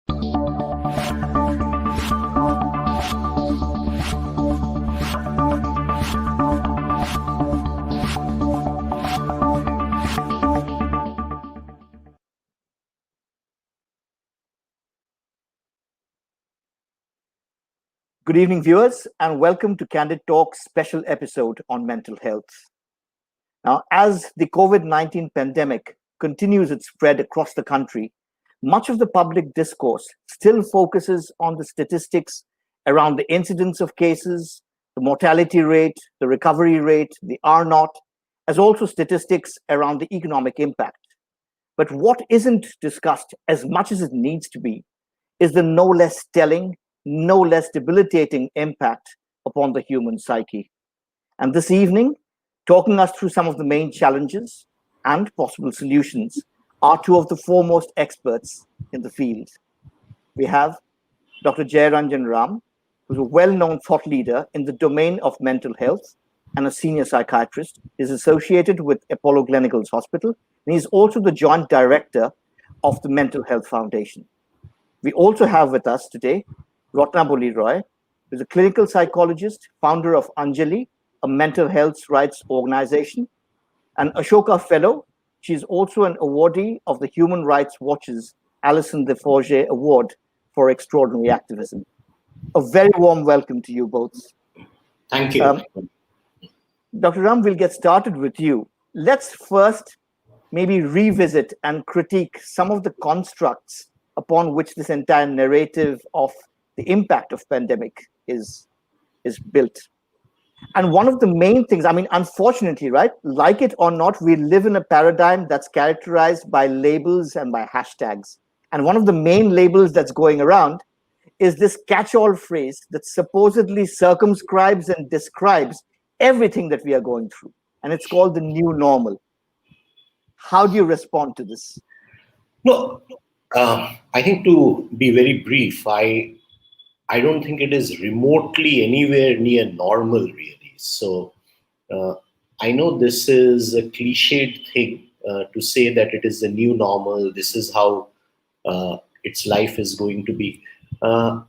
Good evening, viewers, and welcome to Candid Talk's special episode on mental health. Now, as the COVID-19 pandemic continues its spread across the country, much of the public discourse still focuses on the statistics around the incidence of cases, the mortality rate, the recovery rate, the R0, as also statistics around the economic impact. But what isn't discussed as much as it needs to be is the no less telling, no less debilitating impact upon the human psyche. And this evening, talking us through some of the main challenges and possible solutions are two of the foremost experts in the field. We have Dr. Ranjan Ram, who's a well-known thought leader in the domain of mental health and a senior psychiatrist. He's associated with Apollo Gleneagles Hospital, and he's also the joint director of the Mental Health Foundation. We also have with us today Ratnaboli, who's a clinical psychologist, founder of Anjali, a mental health rights organization, and Ashoka Fellow. She's also an awardee of the Human Rights Watch's Alison de Forget Award for Extraordinary Activism. A very warm welcome to you both. Thank you. Dr. Ram, we'll get started with you. Let's first maybe revisit and critique some of the constructs upon which this entire narrative of the impact of pandemic is built. And one of the main things, unfortunately, like it or not, we live in a paradigm that's characterized by labels and by hashtags. And one of the main labels that's going around is this catch-all phrase that supposedly circumscribes and describes everything that we are going through. And it's called the new normal. How do you respond to this? No, I think to be very brief, I don't think it is remotely anywhere near normal, really. So I know this is a cliched thing to say that it is the new normal. This is how its life is going to be.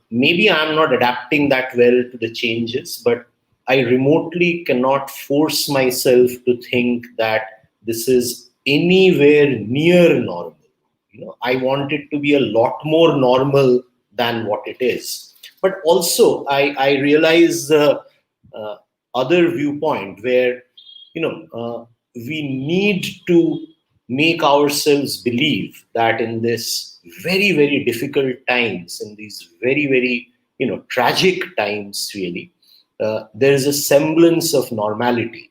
Maybe I'm not adapting that well to the changes, but I remotely cannot force myself to think that this is anywhere near normal. I want it to be a lot more normal than what it is. But also, I realize the other viewpoint where, we need to make ourselves believe that in this very, very difficult times, in these very, very, tragic times, really, there is a semblance of normality.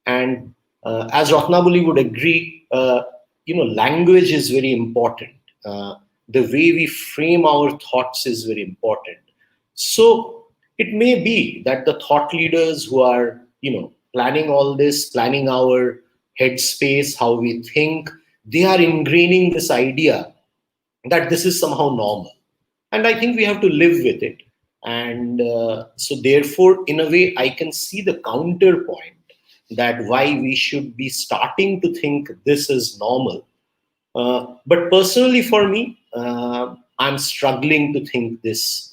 And as Ratnaboli would agree, language is very important. The way we frame our thoughts is very important. So it may be that the thought leaders who are, planning all this, planning our headspace, how we think, they are ingraining this idea that this is somehow normal. And I think we have to live with it. And so therefore, in a way, I can see the counterpoint that why we should be starting to think this is normal. But personally for me, I'm struggling to think this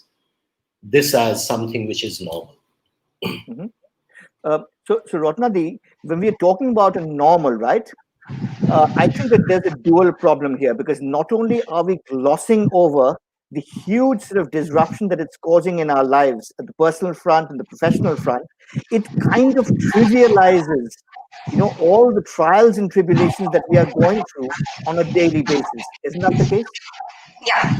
as something which is normal. Mm-hmm. So Ratna, when we're talking about a normal, I think that there's a dual problem here, because not only are we glossing over the huge sort of disruption that it's causing in our lives at the personal front and the professional front, it kind of trivializes, all the trials and tribulations that we are going through on a daily basis. Isn't that the case? Yeah.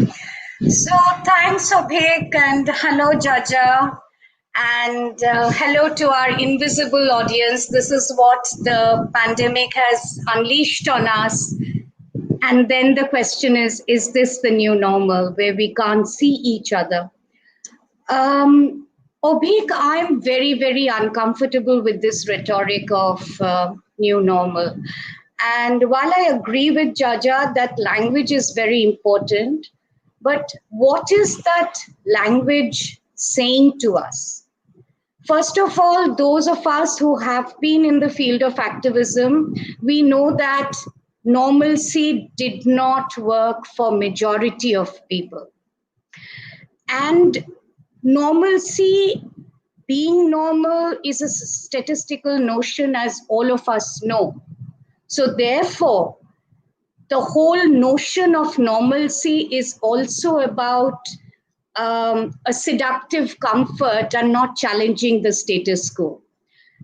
So thanks, Avik, and hello, Jaja, and hello to our invisible audience. This is what the pandemic has unleashed on us. And then the question is this the new normal where we can't see each other? Avik, I'm very, very uncomfortable with this rhetoric of new normal. And while I agree with Jaja that language is very important, but what is that language saying to us? First of all, those of us who have been in the field of activism, we know that normalcy did not work for majority of people. And normalcy, being normal, is a statistical notion, as all of us know. So, therefore, the whole notion of normalcy is also about a seductive comfort and not challenging the status quo.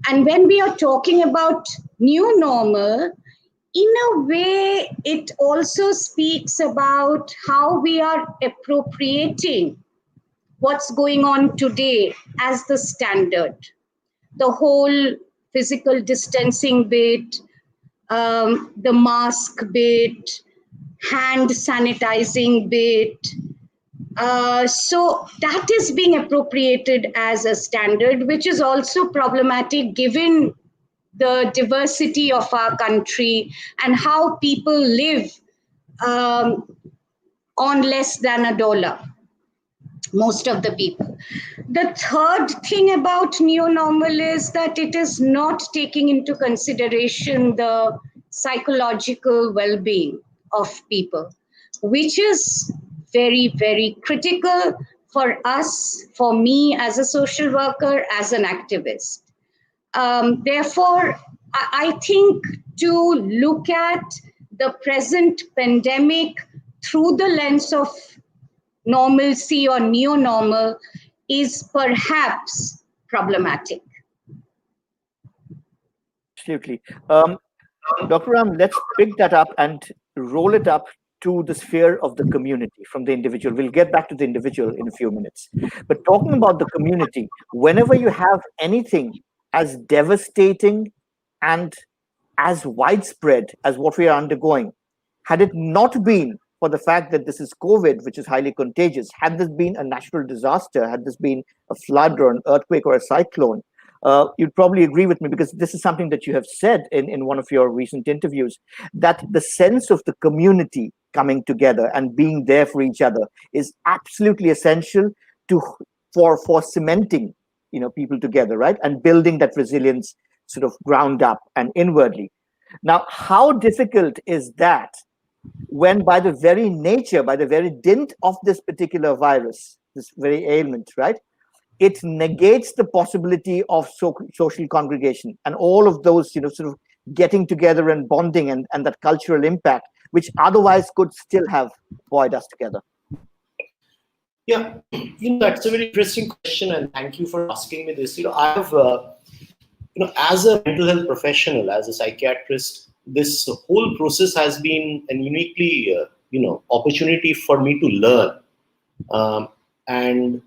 And when we are talking about new normal, in a way, it also speaks about how we are appropriating what's going on today as the standard. The whole physical distancing bit, the mask bit, hand sanitizing bit. So that is being appropriated as a standard, which is also problematic given the diversity of our country and how people live um, on less than $1, most of the people. The third thing about new normal is that it is not taking into consideration the psychological well-being of people, which is very, very critical for us, for me as a social worker, as an activist. Therefore, I think to look at the present pandemic through the lens of normalcy or new normal is perhaps problematic. Absolutely. Dr. Ram, let's pick that up and roll it up to the sphere of the community from the individual. We'll get back to the individual in a few minutes. But talking about the community, whenever you have anything as devastating and as widespread as what we are undergoing, had it not been for the fact that this is COVID, which is highly contagious, had this been a natural disaster, had this been a flood or an earthquake or a cyclone, you'd probably agree with me, because this is something that you have said in one of your recent interviews, that the sense of the community coming together and being there for each other is absolutely essential to for cementing people together, right, and building that resilience sort of ground up and inwardly. Now, how difficult is that when by the very nature, by the very dint of this particular virus, this very ailment, right, it negates the possibility of social congregation and all of those, sort of getting together and bonding and that cultural impact, which otherwise could still have buoyed us together? Yeah, that's a very interesting question, and thank you for asking me this. I have, as a mental health professional, as a psychiatrist, this whole process has been an uniquely, opportunity for me to learn. And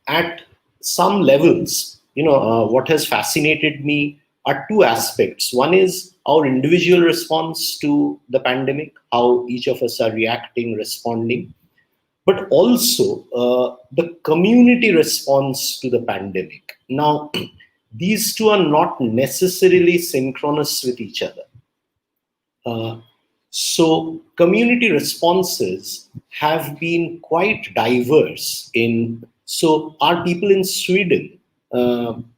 at some levels, what has fascinated me are two aspects. One is our individual response to the pandemic, how each of us are reacting, responding, but also the community response to the pandemic. Now, these two are not necessarily synchronous with each other. So community responses have been quite diverse. So are people in Sweden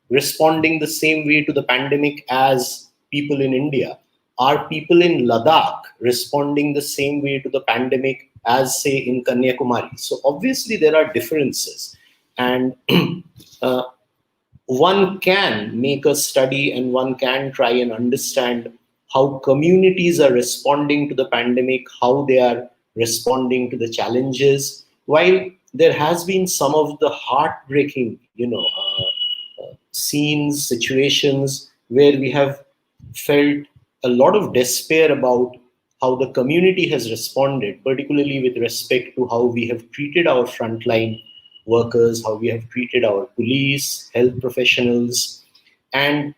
responding the same way to the pandemic as people in India? Are people in Ladakh responding the same way to the pandemic as, say, in Kanyakumari? So obviously there are differences, and one can make a study and one can try and understand how communities are responding to the pandemic, how they are responding to the challenges. While there has been some of the heartbreaking, scenes, situations where we have felt a lot of despair about how the community has responded, particularly with respect to how we have treated our frontline workers, how we have treated our police, health professionals, and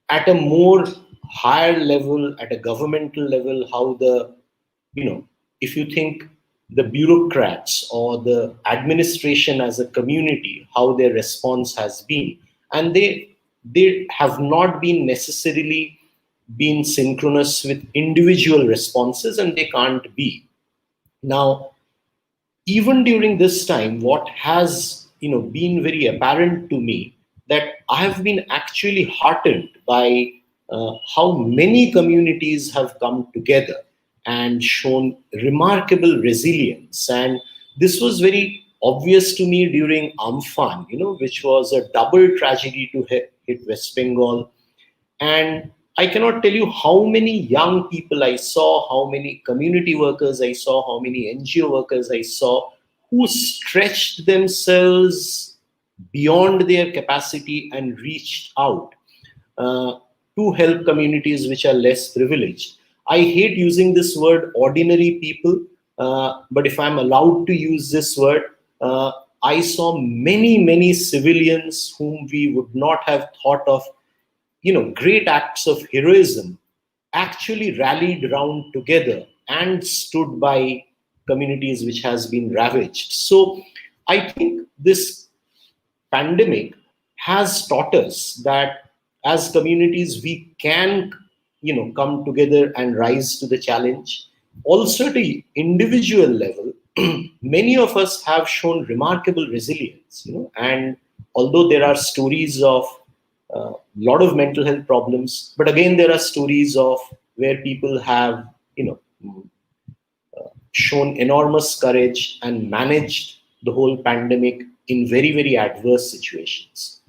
at a more higher level, at a governmental level, how if you think the bureaucrats or the administration as a community, how their response has been. And they have not been necessarily been synchronous with individual responses, and they can't be. Now, even during this time, what has been very apparent to me, that I have been actually heartened by how many communities have come together and shown remarkable resilience. And This was very obvious to me during Amphan, which was a double tragedy to hit West Bengal. And I cannot tell you how many young people I saw, how many community workers I saw, how many NGO workers I saw who stretched themselves beyond their capacity and reached out uh, to help communities which are less privileged. I hate using this word ordinary people, but if I'm allowed to use this word, I saw many, many civilians whom we would not have thought of, great acts of heroism, actually rallied round together and stood by communities which has been ravaged. So I think this pandemic has taught us that as communities we can come together and rise to the challenge. Also at the individual level, many of us have shown remarkable resilience, and although there are stories of a lot of mental health problems, but again there are stories of where people have shown enormous courage and managed the whole pandemic in very, very adverse situations.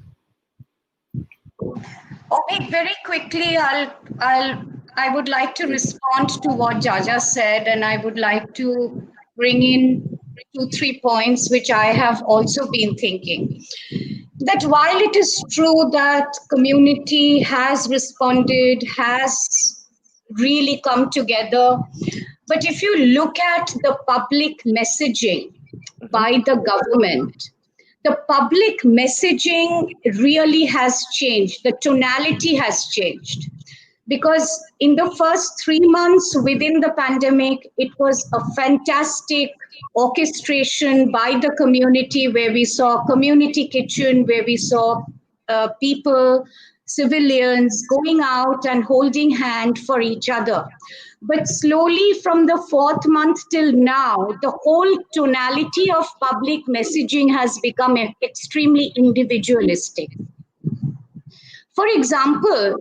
Okay, very quickly, I would like to respond to what Jaja said, and I would like to bring in 2, 3 points which I have also been thinking. That while it is true that community has responded, has really come together, but if you look at the public messaging by the government, the public messaging really has changed. The tonality has changed. Because in the first 3 months within the pandemic, it was a fantastic orchestration by the community where we saw community kitchen, where we saw people, civilians going out and holding hand for each other. But slowly from the fourth month till now, the whole tonality of public messaging has become extremely individualistic. For example,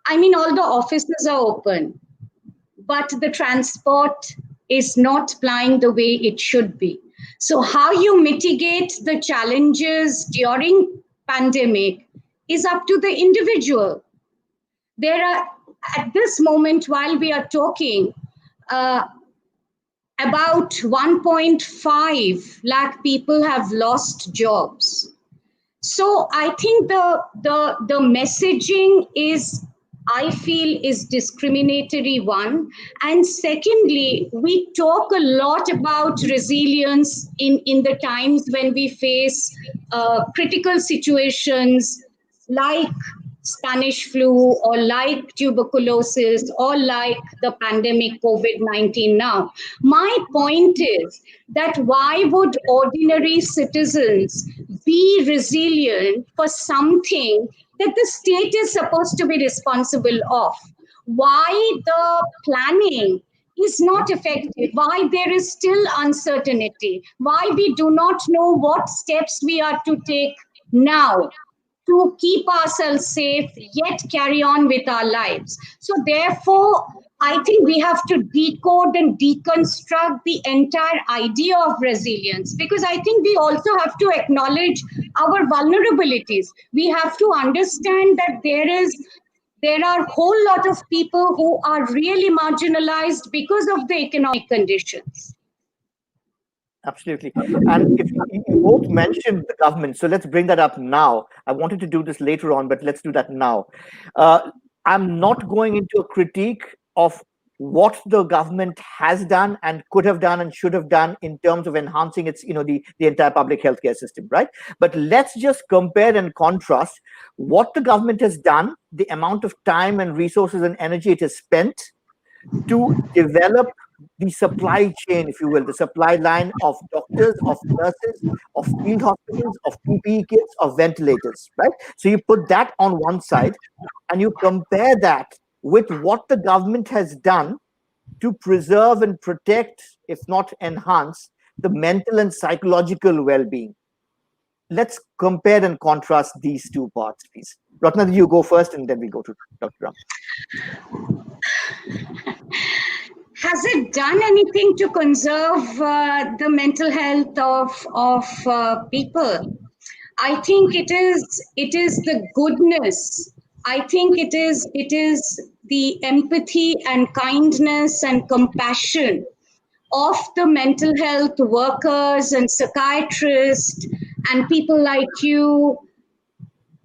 I mean, all the offices are open, but the transport is not plying the way it should be. So how you mitigate the challenges during pandemic is up to the individual. There are, at this moment, while we are talking, about 1.5 lakh people have lost jobs. So I think the messaging is, I feel, is discriminatory, one. And secondly, we talk a lot about resilience in the times when we face critical situations like Spanish flu or like tuberculosis or like the pandemic COVID-19 now. My point is that why would ordinary citizens be resilient for something that the state is supposed to be responsible of? Why the planning is not effective? Why there is still uncertainty? Why we do not know what steps we are to take now to keep ourselves safe, yet carry on with our lives? So, therefore, I think we have to decode and deconstruct the entire idea of resilience, because I think we also have to acknowledge our vulnerabilities. We have to understand that there are a whole lot of people who are really marginalized because of the economic conditions. Absolutely. And if you both mentioned the government, so let's bring that up now. I wanted to do this later on, but let's do that now. I'm not going into a critique of what the government has done and could have done and should have done in terms of enhancing its, the entire public healthcare system, right? But let's just compare and contrast what the government has done, the amount of time and resources and energy it has spent to develop the supply chain, if you will, the supply line of doctors, of nurses, of field hospitals, of PPE kits, of ventilators, right? So you put that on one side and you compare that with what the government has done to preserve and protect, if not enhance, the mental and psychological well-being. Let's compare and contrast these two parts, please. Ratna, you go first and then we go to Dr. Ram. has it done anything to conserve the mental health of people? I think it is the goodness. I think it is the empathy and kindness and compassion of the mental health workers and psychiatrists and people like you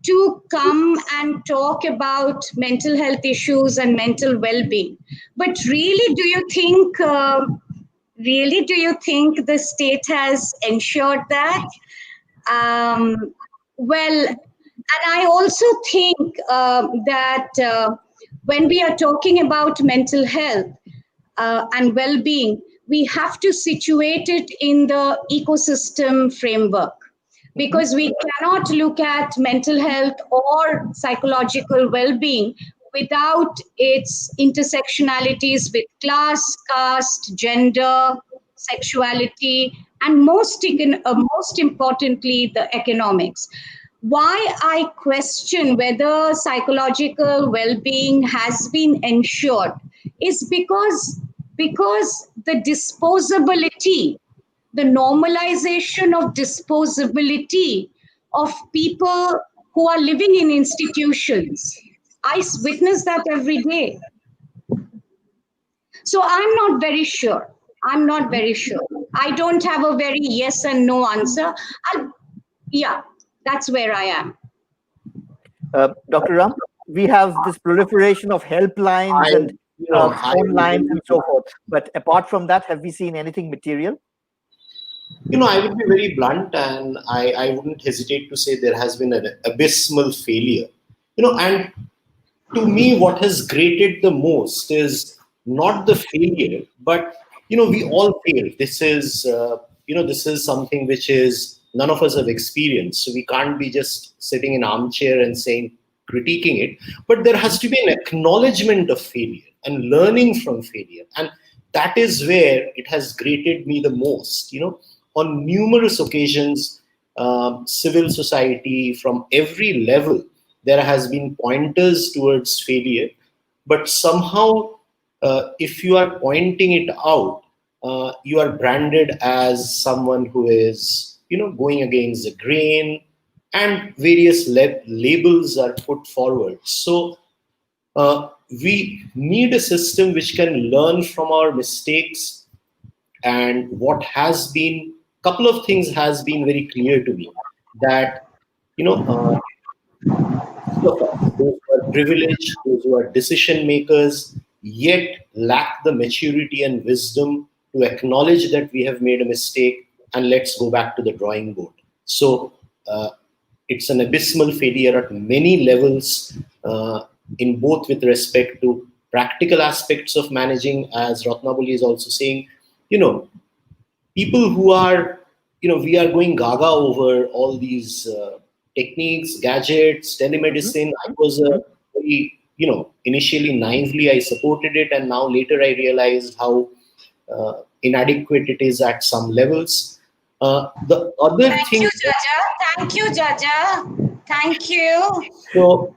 to come and talk about mental health issues and mental well-being. But really, do you think the state has ensured that? Um, well, and I also think that when we are talking about mental health and well being, we have to situate it in the ecosystem framework because we cannot look at mental health or psychological well being without its intersectionalities with class, caste, gender, sexuality, and most importantly, the economics. Why I question whether psychological well-being has been ensured is because the disposability, the normalization of disposability of people who are living in institutions. I witness that every day. So I'm not very sure. I'm not very sure. I don't have a very yes and no answer. Yeah, that's where I am. Dr. Ram, we have this proliferation of helplines I, and I phone lines and really, so forth. But apart from that, have we seen anything material? I would be very blunt, and I wouldn't hesitate to say there has been an abysmal failure. And to me, what has grated the most is not the failure, but we all fail. This is something which is none of us have experienced, so we can't be just sitting in armchair and saying critiquing it. But there has to be an acknowledgement of failure and learning from failure, and that is where it has grated me the most. On numerous occasions, civil society from every level, there has been pointers towards failure, but somehow, if you are pointing it out, you are branded as someone who is going against the grain, and various labels are put forward. So we need a system which can learn from our mistakes. And what has been, couple of things has been very clear to me, that you know uh, of us, those who are privileged, those who are decision makers, yet lack the maturity and wisdom to acknowledge that we have made a mistake and let's go back to the drawing board. So it's an abysmal failure at many levels, in both with respect to practical aspects of managing, as Ratnaboli is also saying, you know, people who are, we are going gaga over all these techniques, gadgets, telemedicine. I was a very, initially naively I supported it, and now later I realized how inadequate it is at some levels. The other Thank thing, you, Jaja. Thank you, Jaja. Thank you. so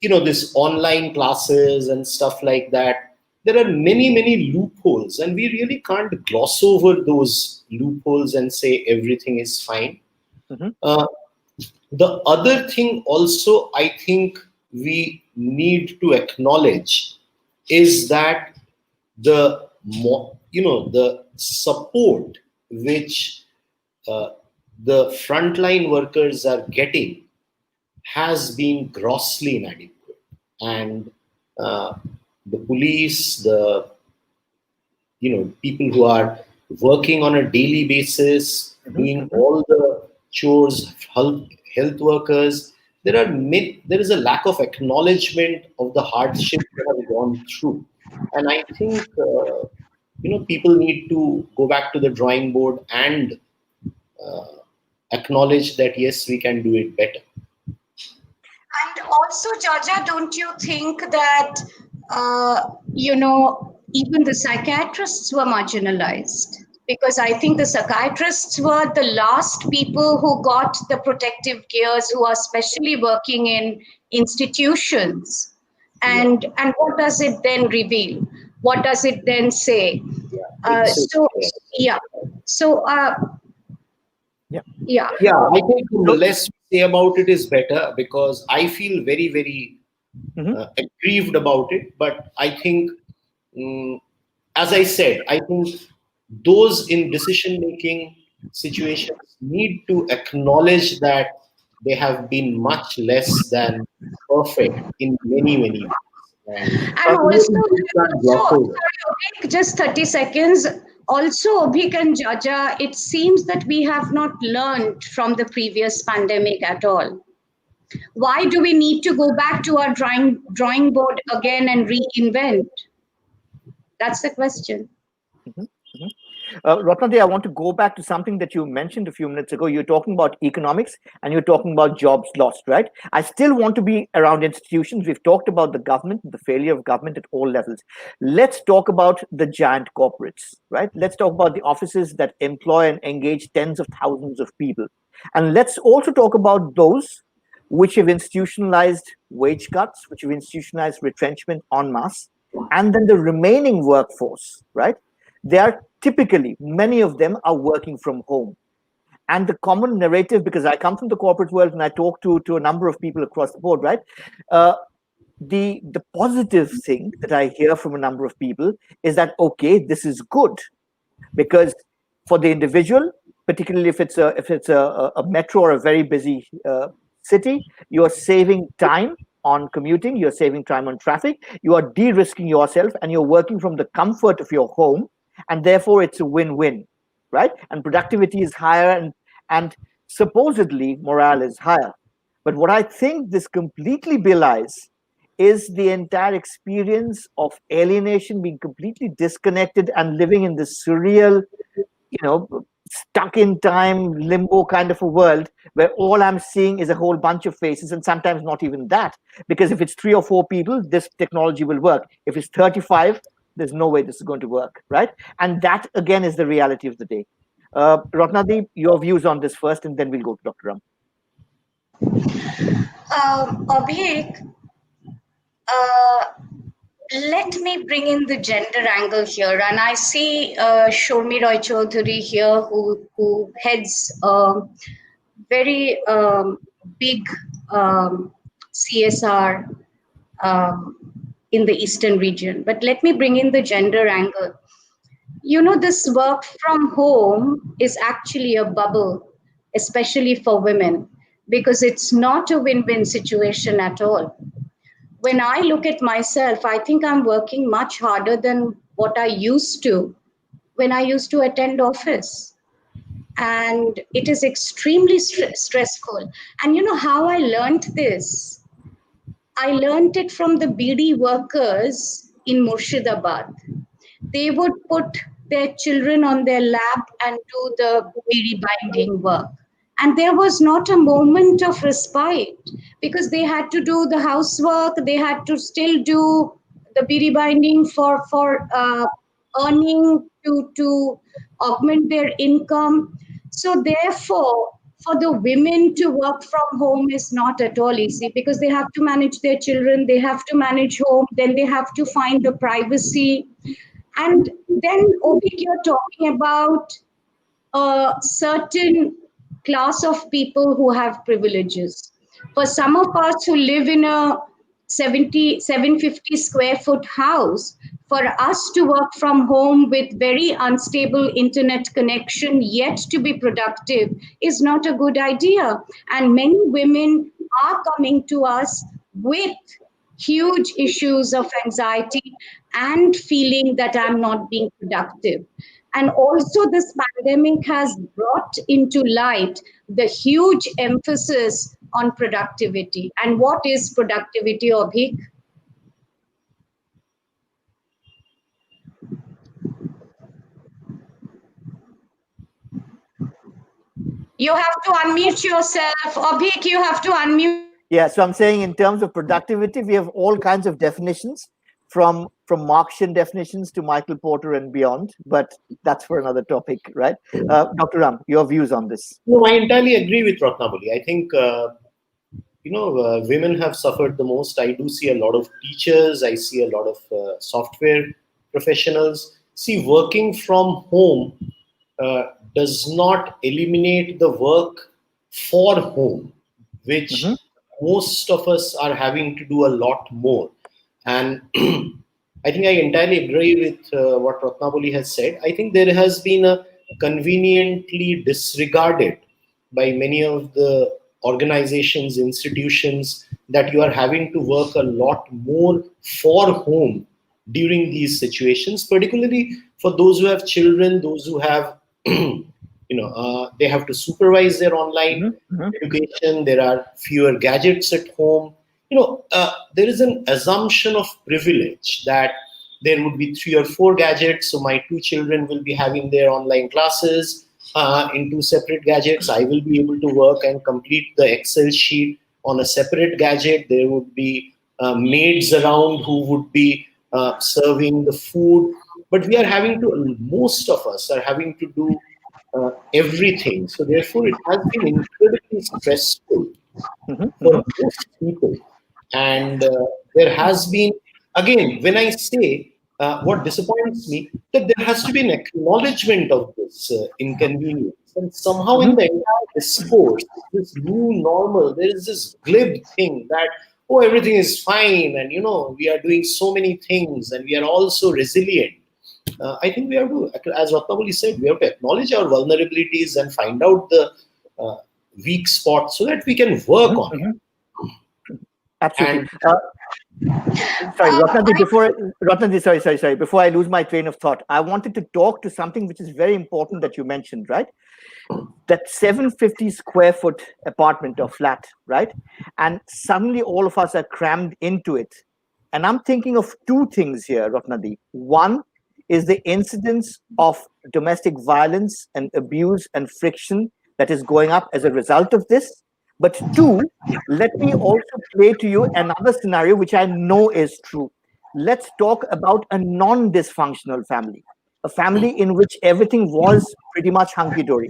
this online classes and stuff like that, there are many loopholes, and we really can't gloss over those loopholes and say everything is fine. Mm-hmm. The other thing also I think we need to acknowledge is that the support which uh, the frontline workers are getting has been grossly inadequate. And uh, the police, the people who are working on a daily basis, doing all the chores, health workers, there is a lack of acknowledgement of the hardship they have gone through. And I think people need to go back to the drawing board and uh, acknowledge that yes, we can do it better. And also, Jaja, don't you think that, even the psychiatrists were marginalized? Because I think the psychiatrists were the last people who got the protective gears, who are especially working in institutions. Yeah. And what does it then reveal? what does it then say? Yeah, Uh, it's so yeah, so Yeah. yeah. yeah. I think the So, less we say about it is better, because I feel very, very mhm. aggrieved about it. But I think, mm, as I said, I think those in decision making situations need to acknowledge that they have been much less than perfect in many, many ways. And And also, those can't gloss over. sorry, Abhik, just 30 seconds. Also, Abhik and Jaja, it seems that we have not learned from the previous pandemic at all. Why do we need to go back to our drawing board again and reinvent? That's the question. Mhm, mhm. Ratnade, I want to go back to something that you mentioned a few minutes ago. You're talking about economics and you're talking about jobs lost, right? I still want to be around institutions. We've talked about the government, the failure of government at all levels. Let's talk about the giant corporates, right? Let's talk about the offices that employ and engage tens of thousands of people. And let's also talk about those which have institutionalized wage cuts, which have institutionalized retrenchment en masse, and then the remaining workforce, right? They are typically, many of them are working from home. And the common narrative, because I come from the corporate world and I talk to a number of people across the board, right? Uh, the positive thing that I hear from a number of people is that, okay, this is good, because for the individual, particularly if it's a metro or a very busy city, you are saving time on commuting, you're saving time on traffic, you are de-risking yourself, and you're working from the comfort of your home, and therefore it's a win-win, right? And productivity is higher, and supposedly morale is higher. But what I think this completely belies is the entire experience of alienation, being completely disconnected and living in this surreal, you know, stuck in time limbo kind of a world where all I'm seeing is a whole bunch of faces, and sometimes not even that, because if it's 3 or 4 people, this technology will work. If it's 35, there's no way this is going to work, right? And that again is the reality of the day. Ratnadeep, your views on this first, and then we'll go to Dr. Ram. Abhik, uh, let me bring in the gender angle here. And I see Shomi Roy Chaudhary here, who heads very big CSR um, in the eastern region. But let me bring in the gender angle. You know, this work from home is actually a bubble, especially for women, because it's not a win win situation at all. When I look at myself, I think I'm working much harder than what I used to when I used to attend office. And it is extremely stressful. And you know how I learned this? I learned it from the BD workers in Murshidabad. They would put their children on their lap and do the BD binding work. And there was not a moment of respite because they had to do the housework, they had to still do the BD binding for earning to augment their income. So therefore, for the women to work from home is not at all easy because they have to manage their children, they have to manage home, then they have to find the privacy. And then, Obik, you're talking about a certain class of people who have privileges. For some of us who live in a 750 square foot house, for us to work from home with very unstable internet connection yet to be productive is not a good idea. And many women are coming to us with huge issues of anxiety and feeling that I'm not being productive. And also, this pandemic has brought into light the huge emphasis on productivity. And what is productivity, Abhik? You have to unmute yourself. Abhik, you have to unmute. Yeah, so I'm saying in terms of productivity, we have all kinds of definitions, from Marxian definitions to Michael Porter and beyond, but that's for another topic, right? Dr. Ram, your views on this? No, I entirely agree with Ratnaboli. I think women have suffered the most. I do see a lot of teachers. I see a lot of software professionals. See, working from home does not eliminate the work for home, Mm-hmm. which most of us are having to do a lot more. And I think I entirely agree with what Ratnaboli has said. I think there has been a conveniently disregarded by many of the organizations, institutions, that you are having to work a lot more for home during these situations, particularly for those who have children, those who have, they have to supervise their online Mm-hmm. education. There are fewer gadgets at home. There is an assumption of privilege that there would be 3 or 4 gadgets, so my 2 children will be having their online classes in 2 separate gadgets. I will be able to work and complete the Excel sheet on a separate gadget. There would be maids around who would be serving the food. But most of us are having to do everything. So therefore, it has been incredibly stressful Mm-hmm. Mm-hmm. for most people. And there has been, again, when I say what disappoints me, that there has to be an acknowledgement of this inconvenience. And somehow in the entire discourse, this new normal, there is this glib thing that, oh, everything is fine. And, we are doing so many things and we are all so resilient. I think we have to, as Ratnaboli said, we have to acknowledge our vulnerabilities and find out the uh, weak spots so that we can work on it. Mm-hmm. Absolutely. And Sorry, Ratnaji, I sorry. Before I lose my train of thought, I wanted to talk to something which is very important that you mentioned, right? That 750 square foot apartment or flat, right? And suddenly all of us are crammed into it. And I'm thinking of two things here, Ratnadi. One is the incidence of domestic violence and abuse and friction that is going up as a result of this. But two, let me also play to you another scenario which I know is true. Let's talk about a non dysfunctional family, a family in which everything was pretty much hunky dory.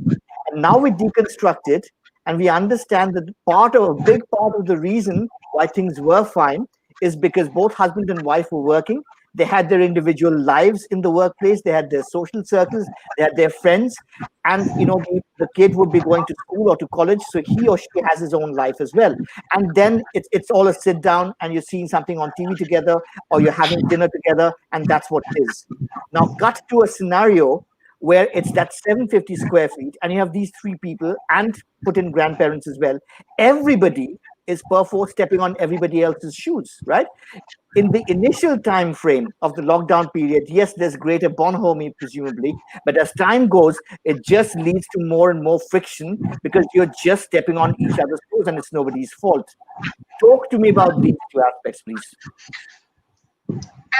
And now we deconstruct it and we understand that a big part of the reason why things were fine is because both husband and wife were working. They had their individual lives in the workplace, they had their social circles, they had their friends, and the kid would be going to school or to college, so he or she has his own life as well. And then it's all a sit down and you're seeing something on TV together or you're having dinner together, and that's what it is. Now cut to a scenario where it's that 750 square feet and you have these 3 people and put in grandparents as well. Everybody is per force stepping on everybody else's shoes, right? In the initial time frame of the lockdown period, yes, there's greater bonhomie presumably, but as time goes, it just leads to more and more friction because you're just stepping on each other's toes and it's nobody's fault. Talk to me about these two aspects, please.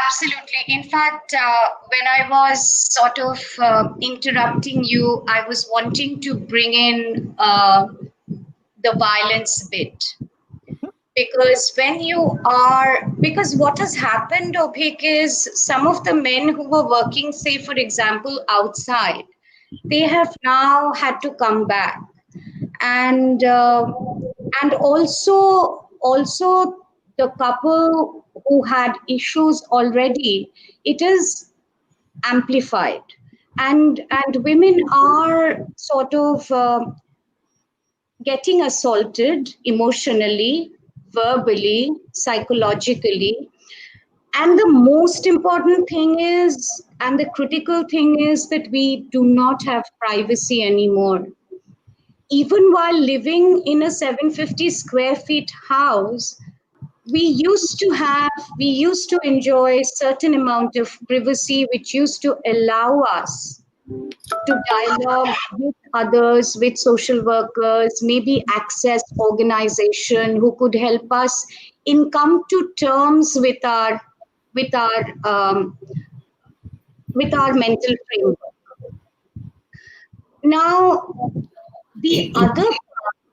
Absolutely. In fact, when I was sort of interrupting you, I was wanting to bring in the violence bit. Because what has happened, Abhik, is some of the men who were working, say, for example, outside, they have now had to come back. And also the couple who had issues already, it is amplified, and women are sort of getting assaulted emotionally, verbally, psychologically. And the most important thing is, and the critical thing is, that we do not have privacy anymore. Even while living in a 750 square feet house, we used to enjoy certain amount of privacy, which used to allow us to dialogue with others, with social workers, maybe access organization who could help us in come to terms with our um, with our mental framework. Now, the other part,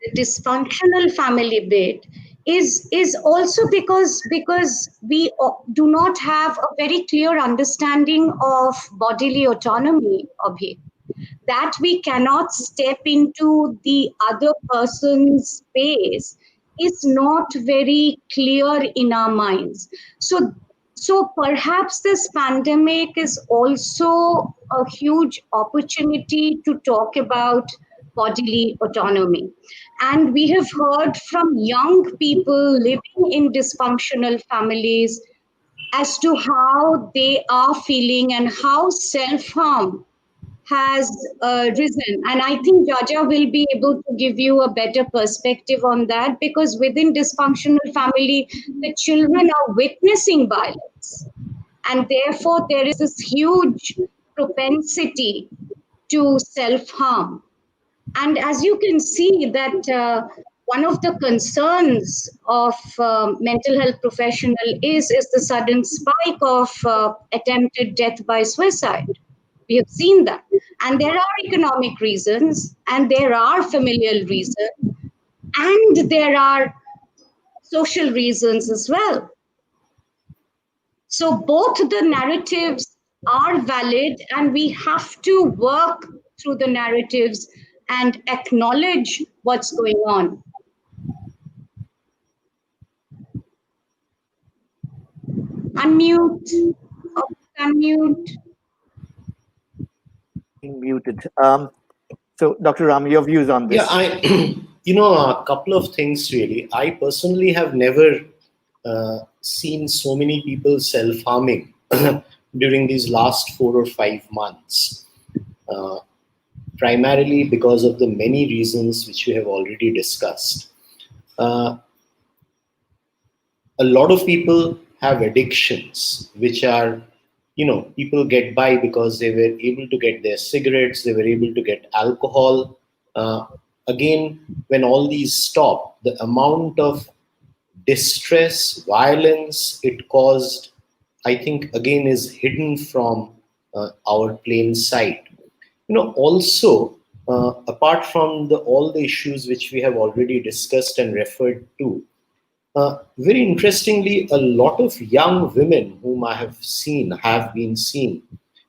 the dysfunctional family bit, is also because we do not have a very clear understanding of bodily autonomy, Abhi, that we cannot step into the other person's space is not very clear in our minds. So So perhaps this pandemic is also a huge opportunity to talk about bodily autonomy. And we have heard from young people living in dysfunctional families as to how they are feeling and how self harm has risen. And I think Jaja will be able to give you a better perspective on that, because within dysfunctional family, the children are witnessing violence. And therefore, there is this huge propensity to self harm. And as you can see, that one of the concerns of mental health professional is the sudden spike of attempted death by suicide. We have seen that, and there are economic reasons, and there are familial reasons, and there are social reasons as well. So both the narratives are valid, and we have to work through the narratives and acknowledge what's going on. Unmute, unmute. Being muted. So, Dr. Ram, your views on Yeah, this? a couple of things really. I personally have never seen so many people self-harming during these last 4 or 5 months, uh, primarily because of the many reasons which we have already discussed. Uh, a lot of people have addictions, which are, people get by because they were able to get their cigarettes, they were able to get alcohol. Uh, Again, when all these stop, the amount of distress, violence it caused, I think, again, is hidden from our plain sight. Also, apart from all the issues which we have already discussed and referred to, very interestingly, a lot of young women whom I have been seen,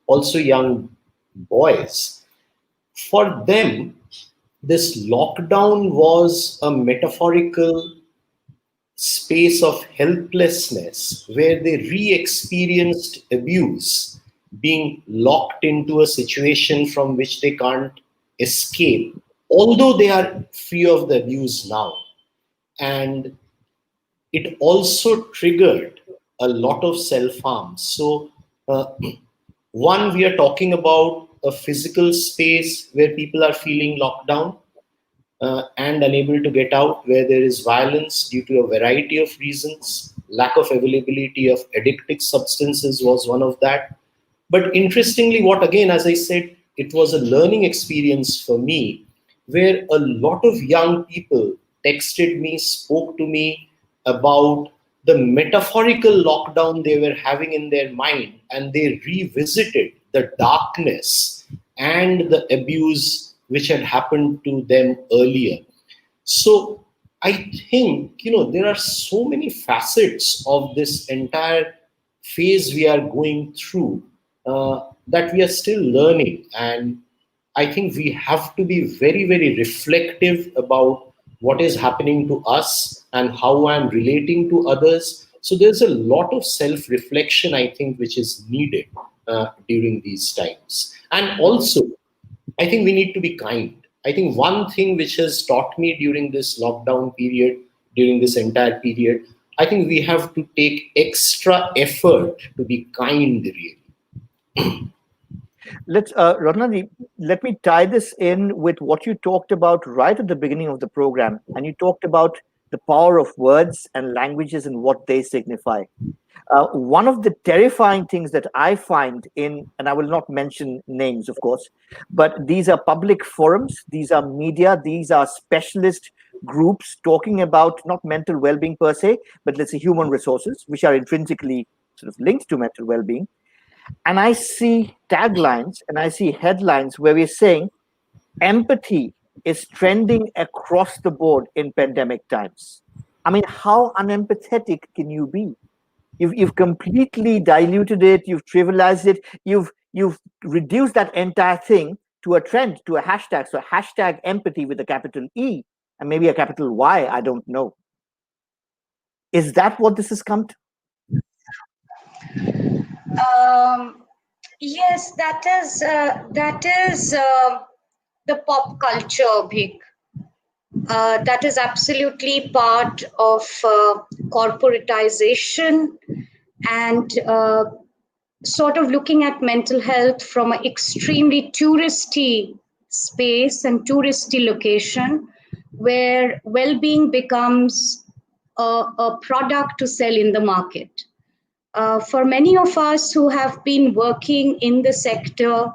also young boys, for them, this lockdown was a metaphorical space of helplessness where they re experienced abuse, being locked into a situation from which they can't escape, although they are free of the abuse now. And it also triggered a lot of self harm. So, uh, one, we are talking about a physical space where people are feeling locked down and unable to get out, where there is violence due to a variety of reasons. Lack of availability of addictive substances was one of that. But interestingly, what again, as I said, it was a learning experience for me, where a lot of young people texted me, spoke to me about the metaphorical lockdown they were having in their mind, and they revisited the darkness and the abuse which had happened to them earlier. So I think, there are so many facets of this entire phase we are going through that we are still learning. And I think we have to be very, very reflective about what is happening to us and how I'm relating to others. So there's a lot of self reflection, I think, which is needed during these times. And also, I think we need to be kind. I think one thing which has taught me during this lockdown period, during this entire period, I think we have to take extra effort to be kind, really. Let's, Ratnadi, let me tie this in with what you talked about right at the beginning of the program. And you talked about the power of words and languages and what they signify. One of the terrifying things that I find in, and I will not mention names, of course, but these are public forums, these are media, these are specialist groups talking about not mental well being per se, but let's say human resources, which are intrinsically sort of linked to mental well being. And I see taglines and I see headlines where we're saying empathy is trending across the board in pandemic times. I mean, how unempathetic can you be? You've completely diluted it, you've trivialized it, you've reduced that entire thing to a trend, to a hashtag. So hashtag empathy with a capital E and maybe a capital Y, I don't know. Is that what this has come to? Um, yes, that is the pop culture, Bhik. That is absolutely part of corporatization and sort of looking at mental health from an extremely touristy space and touristy location where well-being becomes a product to sell in the market. For many of us who have been working in the sector,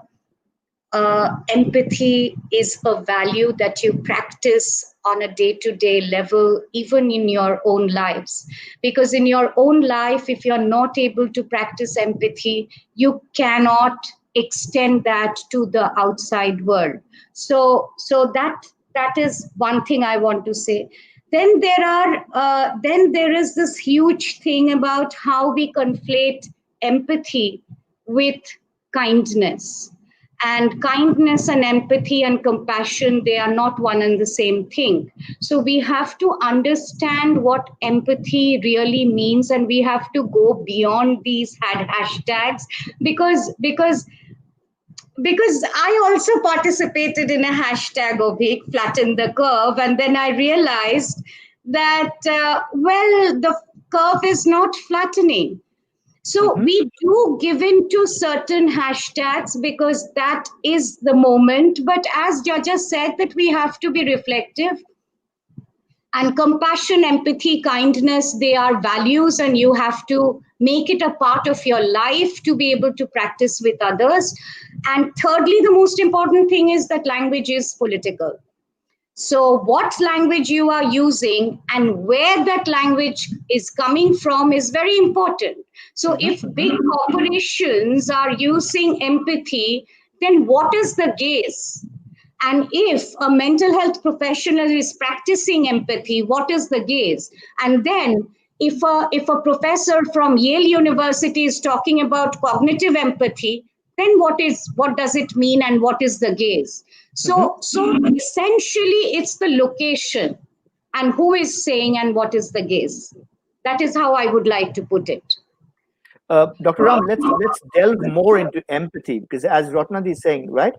empathy is a value that you practice on a day to day level, even in your own lives. Because in your own life, if you're not able to practice empathy, you cannot extend that to the outside world. So that is one thing I want to say. Then there is this huge thing about how we conflate empathy with kindness, and kindness and empathy and compassion, they are not one and the same thing. So we have to understand what empathy really means, and we have to go beyond these hashtags, because I also participated in a hashtag of flatten the curve, and then I realized that the curve is not flattening. So Mhm. we do give in to certain hashtags because that is the moment. But as Jaja said, that we have to be reflective, and compassion, empathy, kindness, they are values, and you have to make it a part of your life to be able to practice with others. And thirdly, the most important thing is that language is political. So, what language you are using and where that language is coming from is very important. So, Mhm. if Mhm. big corporations are using empathy, then what is the gaze? And if a mental health professional is practicing empathy, what is the gaze? And then if a professor from Yale University is talking about cognitive empathy, then what does it mean and what is the gaze? Mhm. So essentially it's the location and who is saying and what is the gaze. That is how I would like to put it. Dr. Ram, let's delve more into empathy because, as Ratnadi is saying, right,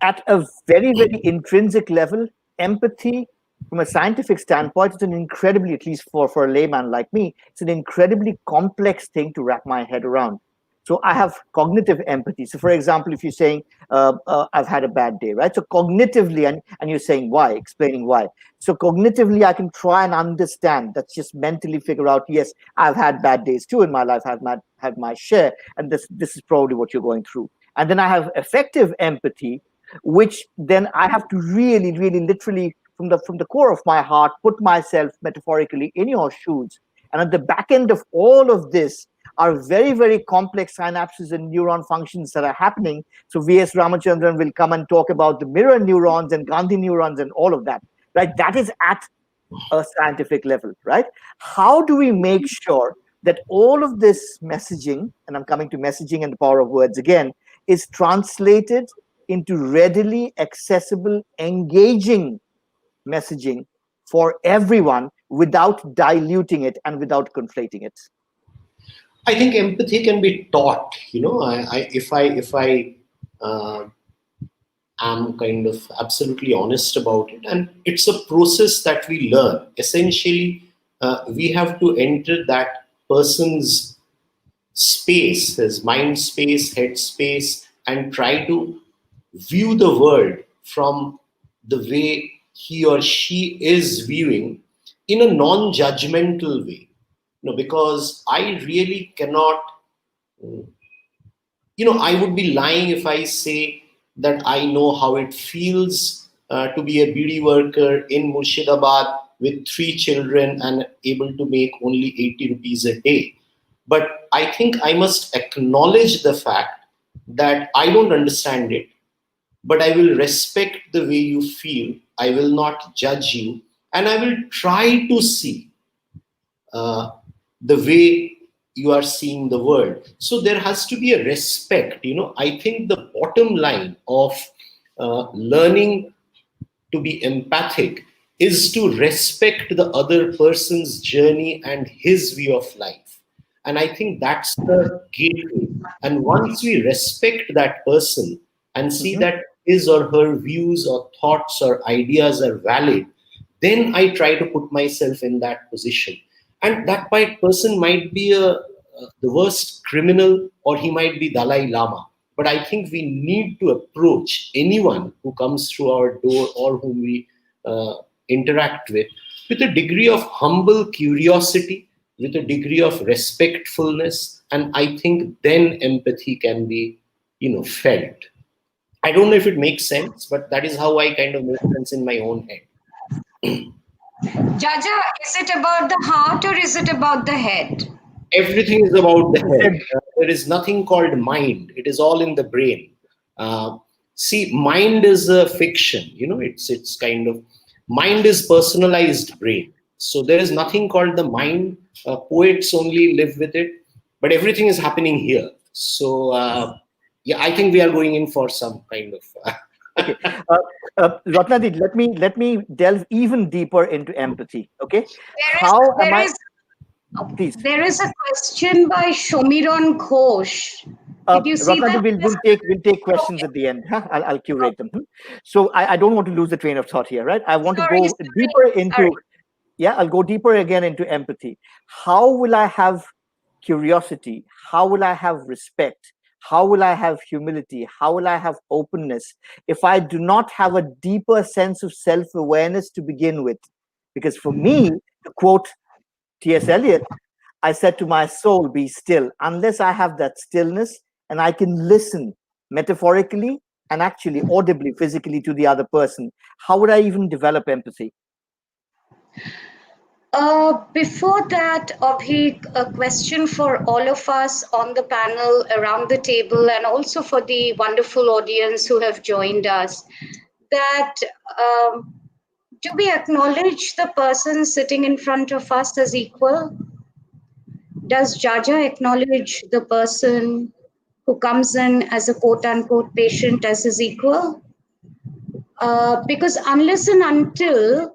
at a very, very intrinsic level, empathy, from a scientific standpoint, it's an incredibly, at least for a layman like me, it's an incredibly complex thing to wrap my head around. So I have cognitive empathy. So, for example, if you're saying, I've had a bad day, right? So cognitively, and you're saying why, explaining why. So cognitively, I can try and understand. That's just mentally figure out, yes, I've had bad days too in my life. I've had my share, and this is probably what you're going through. And then I have effective empathy, which then I have to really, really, literally, from the core of my heart, put myself metaphorically in your shoes. And at the back end of all of this are very, very complex synapses and neuron functions that are happening. So V.S. Ramachandran will come and talk about the mirror neurons and Gandhi neurons and all of that. Right? That is at a scientific level, right? How do we make sure that all of this messaging, and I'm coming to messaging and the power of words again, is translated into readily accessible, engaging messaging for everyone without diluting it and without conflating it? I think empathy can be taught. If I uh, am kind of absolutely honest about it, and it's a process that we learn. Essentially, we have to enter that person's space, his mind space, head space, and try to view the world from the way he or she is viewing in a non-judgmental way. Because I really cannot, I would be lying if I say that I know how it feels to be a beauty worker in Murshidabad with 3 children and able to make only 80 rupees a day. But I think I must acknowledge the fact that I don't understand it, but I will respect the way you feel. I will not judge you, and I will try to see uh, the way you are seeing the world. So there has to be a respect. I think the bottom line of learning to be empathic is to respect the other person's journey and his view of life. And I think that's the gateway. And once we respect that person and see Mhm. that his or her views or thoughts or ideas are valid, then I try to put myself in that position. And that person might be the worst criminal, or he might be Dalai Lama. But I think we need to approach anyone who comes through our door or whom we uh, interact with a degree of humble curiosity, with a degree of respectfulness, and I think then empathy can be, felt. I don't know if it makes sense, but that is how I kind of make sense in my own head. Jaja, is it about the heart or is it about the head? Everything is about the The head. same. There is nothing called mind. It is all in the brain. See, mind is a fiction. It's kind of, mind is personalized brain. So there is nothing called the mind. Poets only live with it, but everything is happening here. So yeah, I think we are going in for some kind of. Okay, Ratnadi, let me delve even deeper into empathy. Okay, There is how am there I? is Please, there is a question by Shomiron Ghosh. Did you see Ratnadi, that? we'll take questions Okay. at the end. Huh? I'll curate Okay. them. So I don't want to lose the train of thought here, right? I want to Sorry, go deeper sorry. into, yeah, I'll go deeper again into empathy. How will I have curiosity? How will I have respect? How will I have humility? How will I have openness if I do not have a deeper sense of self awareness to begin with? Because for me, to quote T.S. Eliot, I said to my soul, be still, unless I have that stillness and I can listen metaphorically and actually audibly, physically to the other person. How would I even develop empathy? Before that, Abhik, a question for all of us on the panel, around the table, and also for the wonderful audience who have joined us. That do we acknowledge the person sitting in front of us as equal? Does Jaja acknowledge the person who comes in as a quote unquote patient as his equal? Because unless and until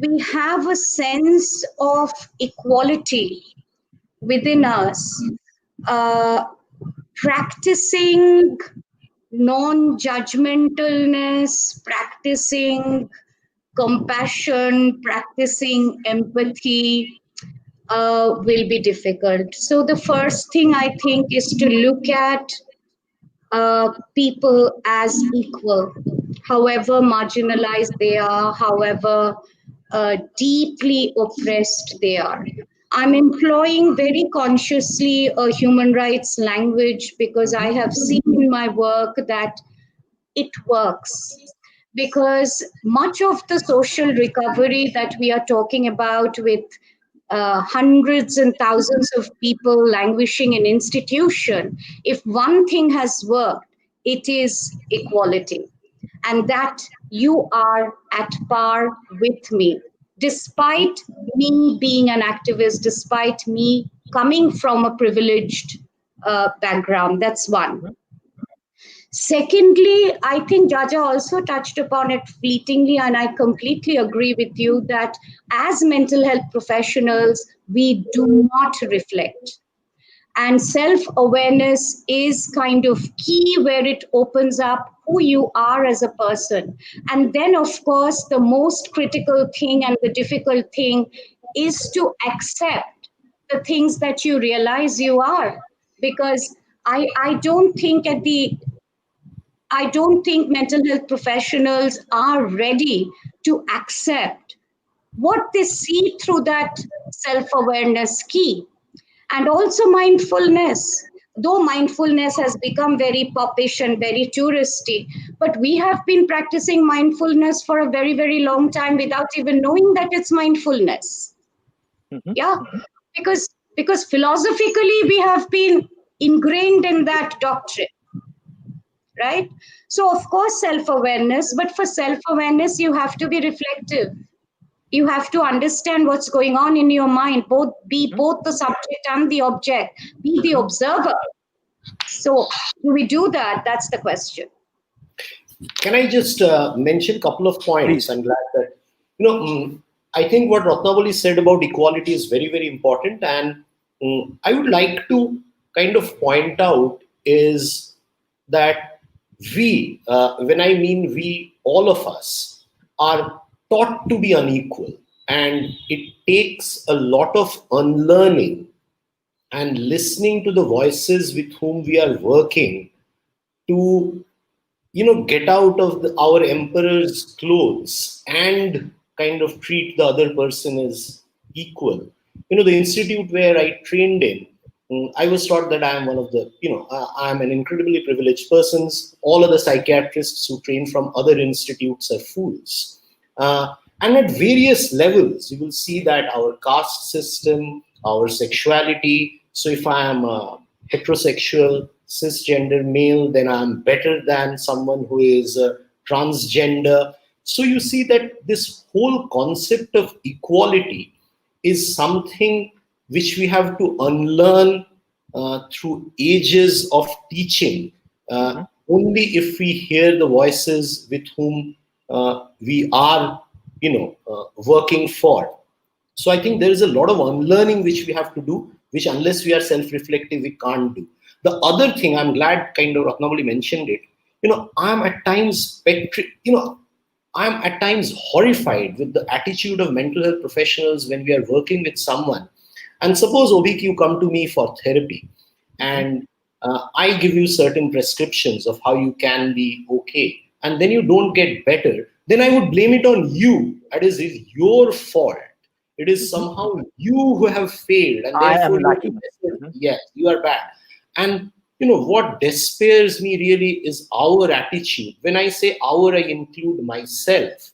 we have a sense of equality within us, uh, practicing non judgmentalness, practicing compassion, practicing empathy will be difficult. So, the first thing I think is to look at people as equal, however marginalized they are, however deeply oppressed they are. I'm employing very consciously a human rights language because I Mhm. have seen in my work that it works. Because much of the social recovery that we are talking about, with hundreds and thousands of people languishing in institution, if one thing has worked, it is equality, and that you are at par with me, despite me being an activist, despite me coming from a privileged background. That's one. Secondly, I think Jaja also touched upon it fleetingly, and I completely agree with you that as mental health professionals, we do not reflect. And self awareness is kind of key, where it opens up who you are as a person. And then, of course, the most critical thing and the difficult thing is to accept the things that you realize you are. Because I don't think at the I don't think mental health professionals are ready to accept what they see through that self awareness key. And also mindfulness. Though mindfulness has become very popish and very touristy, but we have been practicing mindfulness for a very, very long time without even knowing that it's mindfulness. Mhm. Yeah, because philosophically we have been ingrained in that doctrine, right? So, of course, self awareness, but for self awareness, you have to be reflective. You have to understand what's going on in your mind, be Mhm. both the subject and the object, be the Mhm. observer. So, do we do that? That's the question. Can I just mention a couple of points? Please. I'm glad that, I think what Ratnaboli said about equality is very, very important. And I would like to kind of point out is that when I mean we, all of us, are taught to be unequal. And it takes a lot of unlearning and listening to the voices with whom we are working to get out of our emperor's clothes and kind of treat the other person as equal. The institute where I trained in, I was taught that I am one of the, I'm an incredibly privileged person. All of the psychiatrists who train from other institutes are fools. And at various levels, you will see that our caste system, our sexuality. So if I am a heterosexual, cisgender male, then I'm better than someone who is transgender. So you see that this whole concept of equality is something which we have to unlearn through ages of teaching. Only if we hear the voices with whom we are, working for. So I think there is a lot of unlearning which we have to do, which unless we are self-reflective, we can't do. The other thing, I'm glad kind of Ratnaboli mentioned it. I'm at times I'm at times horrified with the attitude of mental health professionals when we are working with someone. And suppose, Avik, you come to me for therapy, and I give you certain prescriptions of how you can be okay, and then you don't get better, then I would blame it on you. That is, it's your fault. It is somehow you who have failed, and I am therefore lacking. yes, you are bad. And what despairs me really is our attitude. When I say our, I include myself.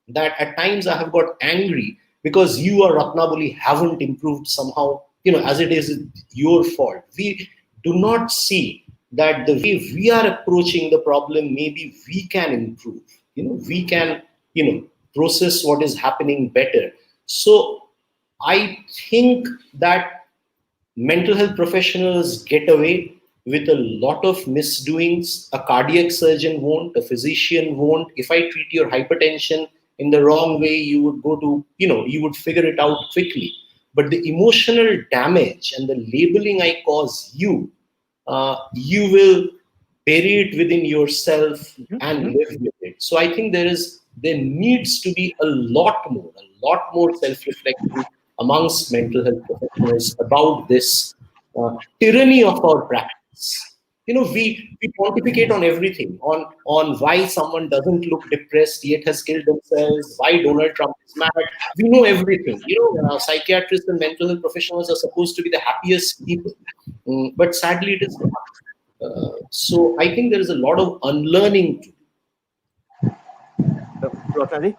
That at times I have got angry because you or Ratnaboli haven't improved somehow, as it is your fault. We do not see that the way we are approaching the problem, maybe we can improve. We can, process what is happening better. So I think that mental health professionals get away with a lot of misdoings. A cardiac surgeon won't, a physician won't. If I treat your hypertension in the wrong way, you would go to, you would figure it out quickly. But the emotional damage and the labeling I cause you, you will bury it within yourself and live with it. So I think there needs to be a lot more self-reflection amongst mental health professionals about this tyranny of our practice. We pontificate on everything, on why someone doesn't look depressed yet has killed themselves, why Donald Trump is mad. We know everything. Psychiatrists and mental health professionals are supposed to be the happiest people, but sadly it is not. So I think there is a lot of unlearning to do. Rotary,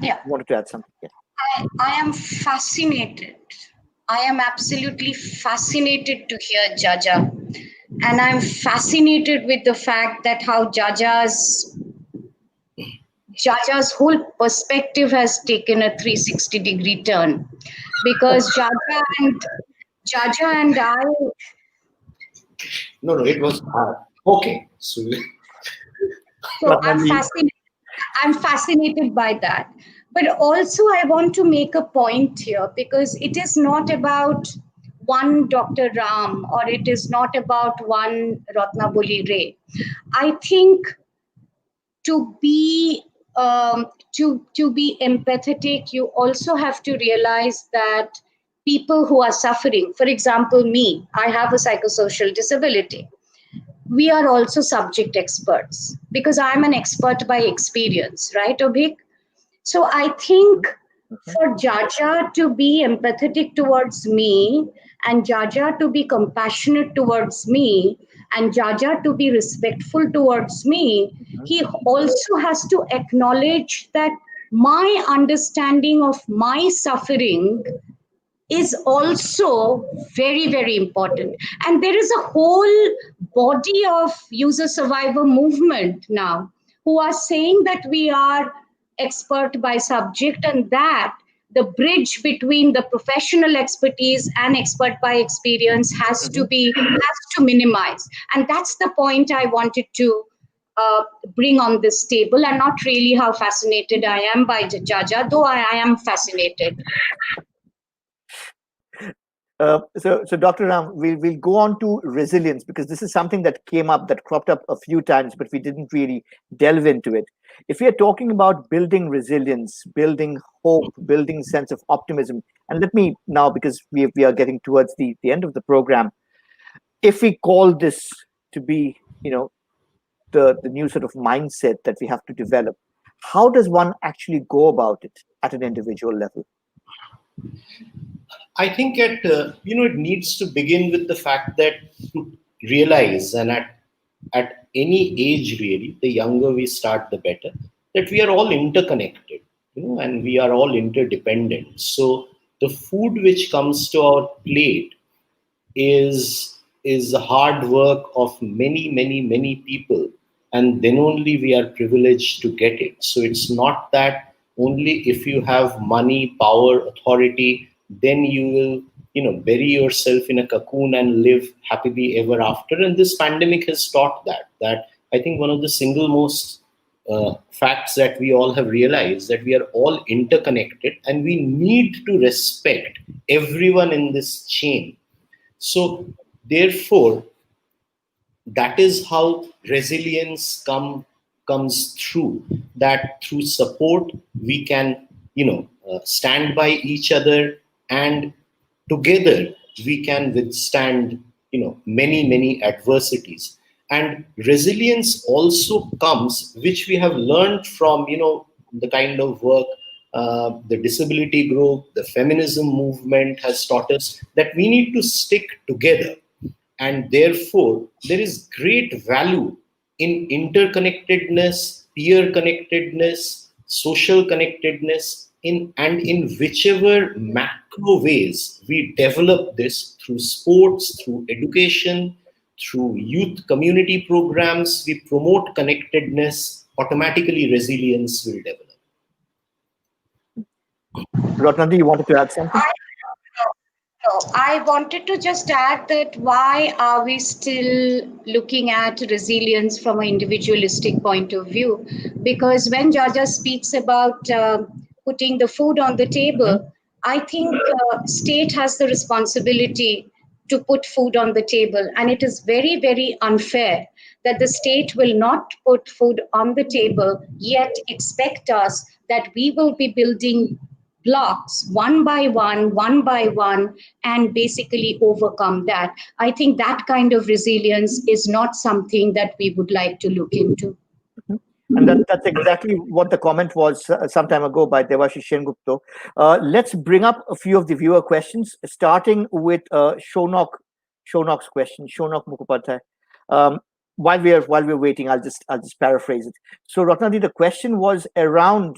Yeah. wanted to add something. Yeah. I am fascinated. I am absolutely fascinated to hear Jaja. And I'm fascinated with the fact that how Jaja's whole perspective has taken a 360-degree turn. Because Jaja and I. No, it was okay. So I'm fascinated by that. But also, I want to make a point here because it is not about one Dr. Ram or it is not about one Ratnaboli Ray. I think to be to be empathetic, you also have to realize that people who are suffering, for example, me, I have a psychosocial disability. We are also subject experts because I'm an expert by experience, right, Avik? So I think for Jaja to be empathetic towards me and Jaja to be compassionate towards me and Jaja to be respectful towards me, he also has to acknowledge that my understanding of my suffering is also very, very important. And there is a whole body of user survivor movement now who are saying that we are expert by subject and that the bridge between the professional expertise and expert by experience has to minimize. And that's the point I wanted to bring on this table, and not really how fascinated I am by Jaja, though I am fascinated. So Dr. Ram, we'll go on to resilience because this is something that came up, that cropped up a few times, but we didn't really delve into it. If we are talking about building resilience, building hope, building sense of optimism, and let me now, because we are getting towards the end of the program, if we call this to be, the new sort of mindset that we have to develop, how does one actually go about it at an individual level? I think it needs to begin with the fact that to realize, and at any age really, the younger we start, the better, that we are all interconnected, and we are all interdependent. So the food which comes to our plate is the hard work of many people, and then only we are privileged to get it. So it's not that only if you have money, power, authority, then you will bury yourself in a cocoon and live happily ever after. And this pandemic has taught that I think one of the single most facts that we all have realized, that we are all interconnected and we need to respect everyone in this chain. So therefore, that is how resilience comes through. That through support we can stand by each other, and together we can withstand many adversities. And resilience also comes, which we have learned from the kind of work the disability group, the feminism movement has taught us, that we need to stick together. And therefore, there is great value in interconnectedness, peer connectedness, social connectedness, in whichever macro ways we develop this through sports, through education, through youth community programs, we promote connectedness, automatically resilience will develop. Ratnandi, you wanted to add something? I wanted to just add that why are we still looking at resilience from an individualistic point of view? Because when Jaja speaks about putting the food on the table, I think state has the responsibility to put food on the table, and it is very unfair that the state will not put food on the table yet expect us that we will be building blocks one by one, and basically overcome that. I think that kind of resilience is not something that we would like to look into. And that's exactly what the comment was some time ago by Devashish Sengupta. Let's bring up a few of the viewer questions, starting with Shonok's question, Shonok Mukhopadhyay. While we're waiting, I'll just paraphrase it. So Ratnadi, the question was around,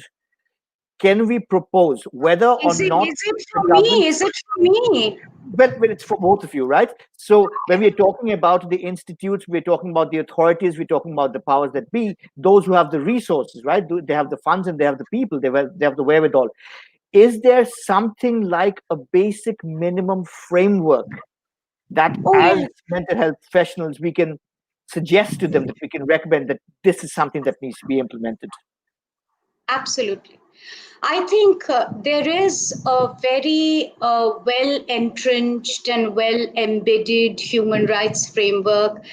can we propose whether or not is it for me? Is it for me? Well, it's for both of you, right? So when we're talking about the institutes, we're talking about the authorities, we're talking about the powers that be, those who have the resources, right? They have the funds and they have the people, they have the wherewithal. Is there something like a basic minimum framework that as mental health professionals, we can suggest to them, that we can recommend that this is something that needs to be implemented? Absolutely. I think there is a very well entrenched and well embedded human rights framework,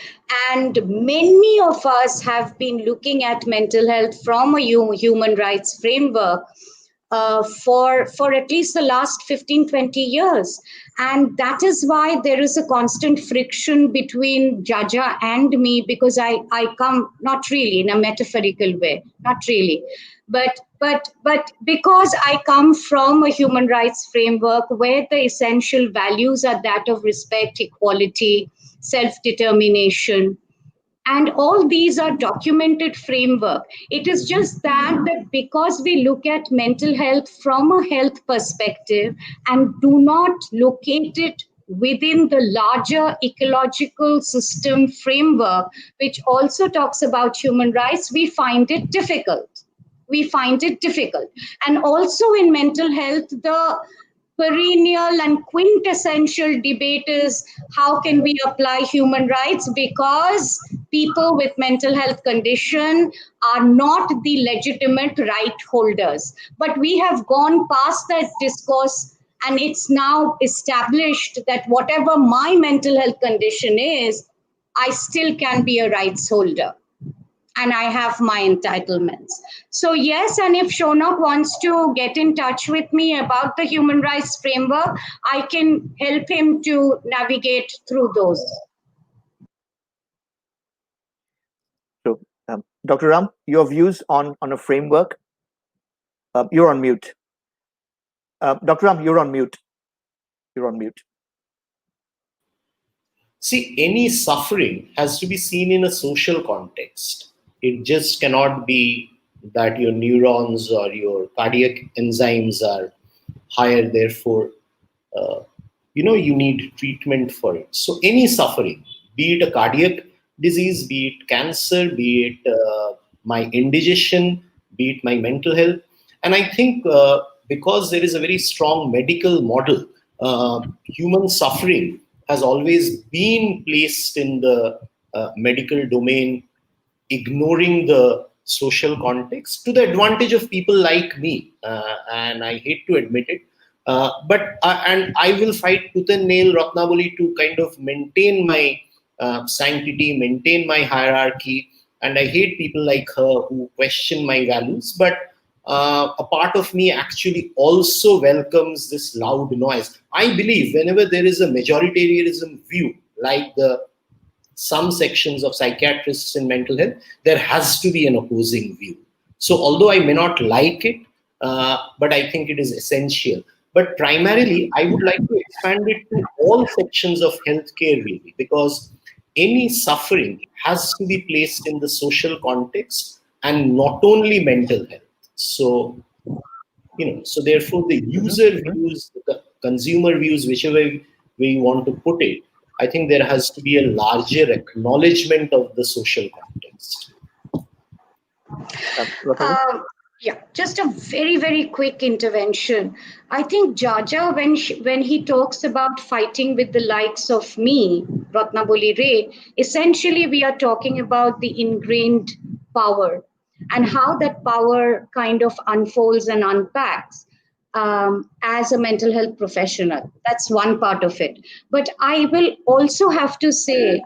and many of us have been looking at mental health from a human rights framework for at least the last 15-20 years. And that is why there is a constant friction between Jaja and me, because I come, not really in a metaphorical way, not really, but because I come from a human rights framework where the essential values are that of respect, equality, self-determination, and all these are documented framework. It is just that because we look at mental health from a health perspective and do not locate it within the larger ecological system framework, which also talks about human rights, we find it difficult. And also in mental health, the perennial and quintessential debate is how can we apply human rights, because people with mental health condition are not the legitimate right holders. But we have gone past that discourse And it's now established that whatever my mental health condition is, I still can be a rights holder and I have my entitlements. So, yes, and if Shonak wants to get in touch with me about the human rights framework, I can help him to navigate through those. So, Dr. Ram, your views on a framework? You're on mute. Dr. Ram, you're on mute. You're on mute. See, any suffering has to be seen in a social context. It just cannot be that your neurons or your cardiac enzymes are higher, therefore, you need treatment for it. So any suffering, be it a cardiac disease, be it cancer, be it my indigestion, be it my mental health. And I think because there is a very strong medical model, human suffering has always been placed in the medical domain, ignoring the social context to the advantage of people like me. And I hate to admit it. And I will fight tooth and nail Ratnaboli to kind of maintain my sanctity, maintain my hierarchy. And I hate people like her who question my values. But a part of me actually also welcomes this loud noise. I believe whenever there is a majoritarianism view, like some sections of psychiatrists in mental health, there has to be an opposing view. So although I may not like it, but I think it is essential. But primarily, I would like to expand it to all sections of healthcare, really, because any suffering has to be placed in the social context and not only mental health. So, so therefore the user views, the consumer views, whichever way you want to put it, I think there has to be a larger acknowledgement of the social context. Yeah, just a very, very quick intervention. I think Jaja, when he talks about fighting with the likes of me, Ratnaboli Ray, essentially we are talking about the ingrained power and how that power kind of unfolds and unpacks as a mental health professional. That's one part of it. But I will also have to say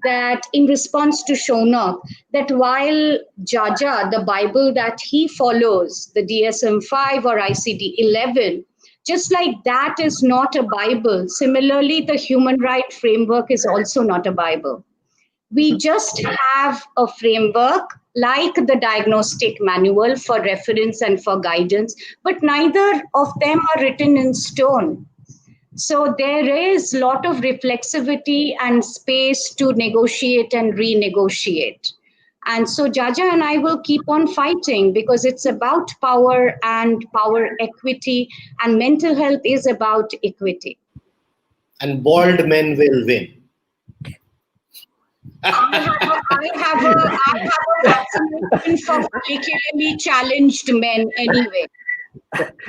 that in response to Shonak, that while Jaja, the Bible that he follows, the DSM-5 or ICD-11, just like that is not a Bible, similarly, the human right framework is also not a Bible. We just have a framework like the diagnostic manual for reference and for guidance, but neither of them are written in stone. So there is a lot of reflexivity and space to negotiate and renegotiate. And so Jaja and I will keep on fighting because it's about power and power equity, and mental health is about equity. And bald men will win. I have a fascination for follicularly challenged men anyway.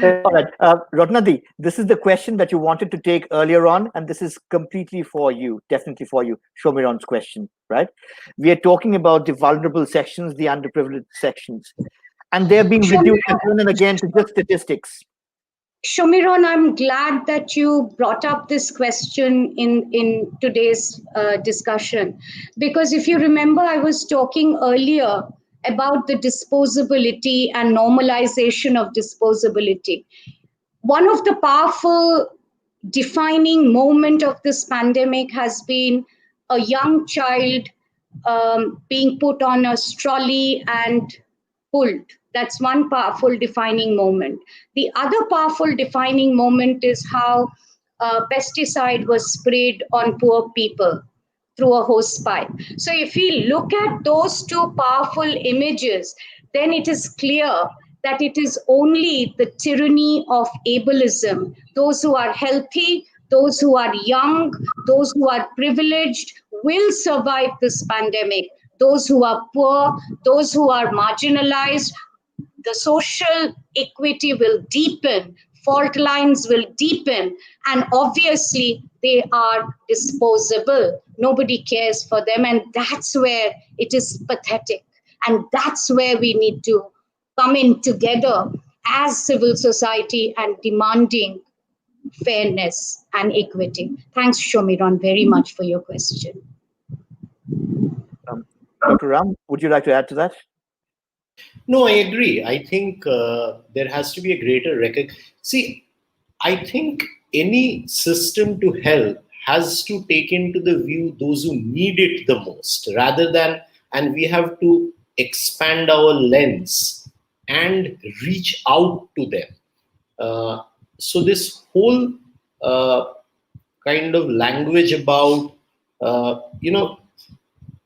All right, Ratnadi, this is the question that you wanted to take earlier on, and this is completely for you, definitely for you. Shomiron's question, right? We are talking about the vulnerable sections, the underprivileged sections, and they're being reduced again and again to just statistics. Shomiron, I'm glad that you brought up this question in today's discussion, because if you remember, I was talking earlier about the disposability and normalization of disposability. One of the powerful defining moment of this pandemic has been a young child being put on a trolley and pulled. That's one powerful defining moment. The other powerful defining moment is how pesticide was sprayed on poor people through a hose pipe. So if we look at those two powerful images, then it is clear that it is only the tyranny of ableism. Those who are healthy, those who are young, those who are privileged will survive this pandemic. Those who are poor, those who are marginalized, the social equity will deepen, fault lines will deepen, and obviously they are disposable. Nobody cares for them, and that's where it is pathetic. And that's where we need to come in together as civil society and demanding fairness, and equity. Thanks, Shomiron, very much for your question. Dr. Ram, would you like to add to that? No, I agree. I think there has to be a greater recognition. See, I think any system to help has to take into the view those who need it the most, rather than, and we have to expand our lens and reach out to them. So this whole kind of language about, you know,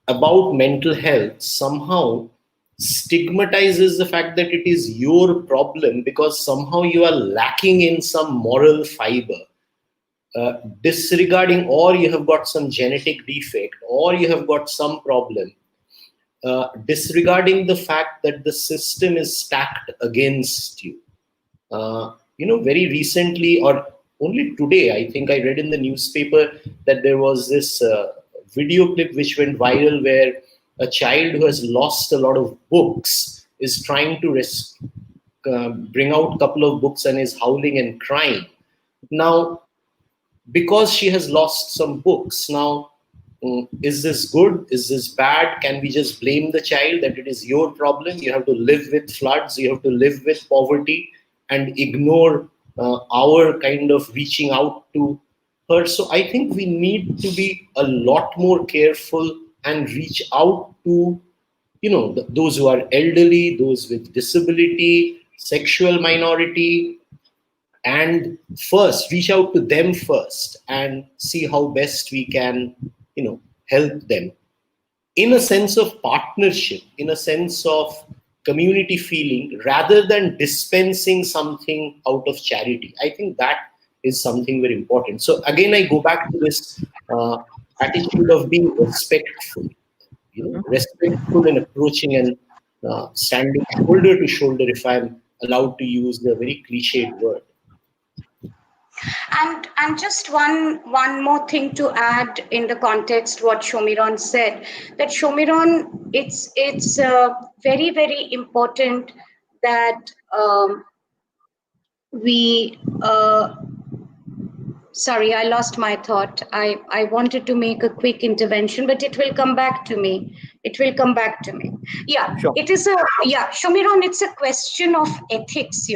about mental health somehow stigmatizes the fact that it is your problem because somehow you are lacking in some moral fiber, disregarding, or you have got some genetic defect, or you have got some problem, disregarding the fact that the system is stacked against you. Very recently, or only today, I think I read in the newspaper that there was this video clip which went viral where a child who has lost a lot of books is trying to bring out a couple of books and is howling and crying. Now, because she has lost some books, now, is this good? Is this bad? Can we just blame the child that it is your problem? You have to live with floods, you have to live with poverty, and ignore our kind of reaching out to her. So I think we need to be a lot more careful and reach out to, those who are elderly, those with disability, sexual minority, and first reach out to them first and see how best we can, help them in a sense of partnership, in a sense of community feeling, rather than dispensing something out of charity. I think that is something very important. So again, I go back to this attitude of being respectful, respectful in approaching and standing shoulder to shoulder, if I'm allowed to use the very cliched word. And just one more thing to add in the context what Shomiron said, that Shomiron, it's very, very important that we sorry, I lost my thought. I wanted to make a quick intervention, but it will come back to me. Yeah, Sure. Shomiron, it's a question of ethics,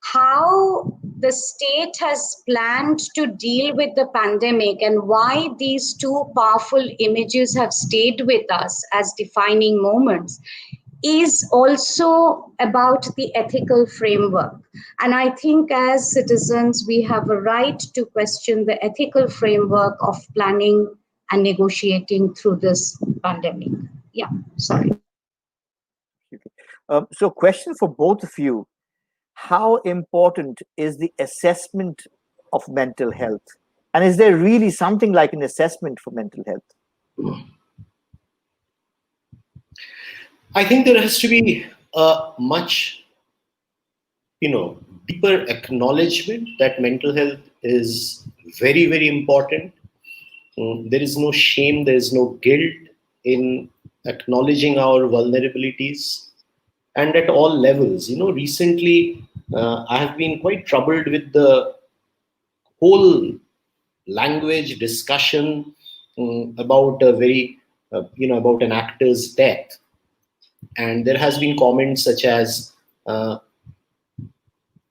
how the state has planned to deal with the pandemic and why these two powerful images have stayed with us as defining moments is also about the ethical framework. And I think as citizens, we have a right to question the ethical framework of planning and negotiating through this pandemic. Yeah, sorry. So question for both of you. How important is the assessment of mental health? And is there really something like an assessment for mental health? I think there has to be a much, deeper acknowledgement that mental health is very, very important. There is no shame, there is no guilt in acknowledging our vulnerabilities, and at all levels. Recently, I have been quite troubled with the whole language discussion about about an actor's death. And there has been comments such as,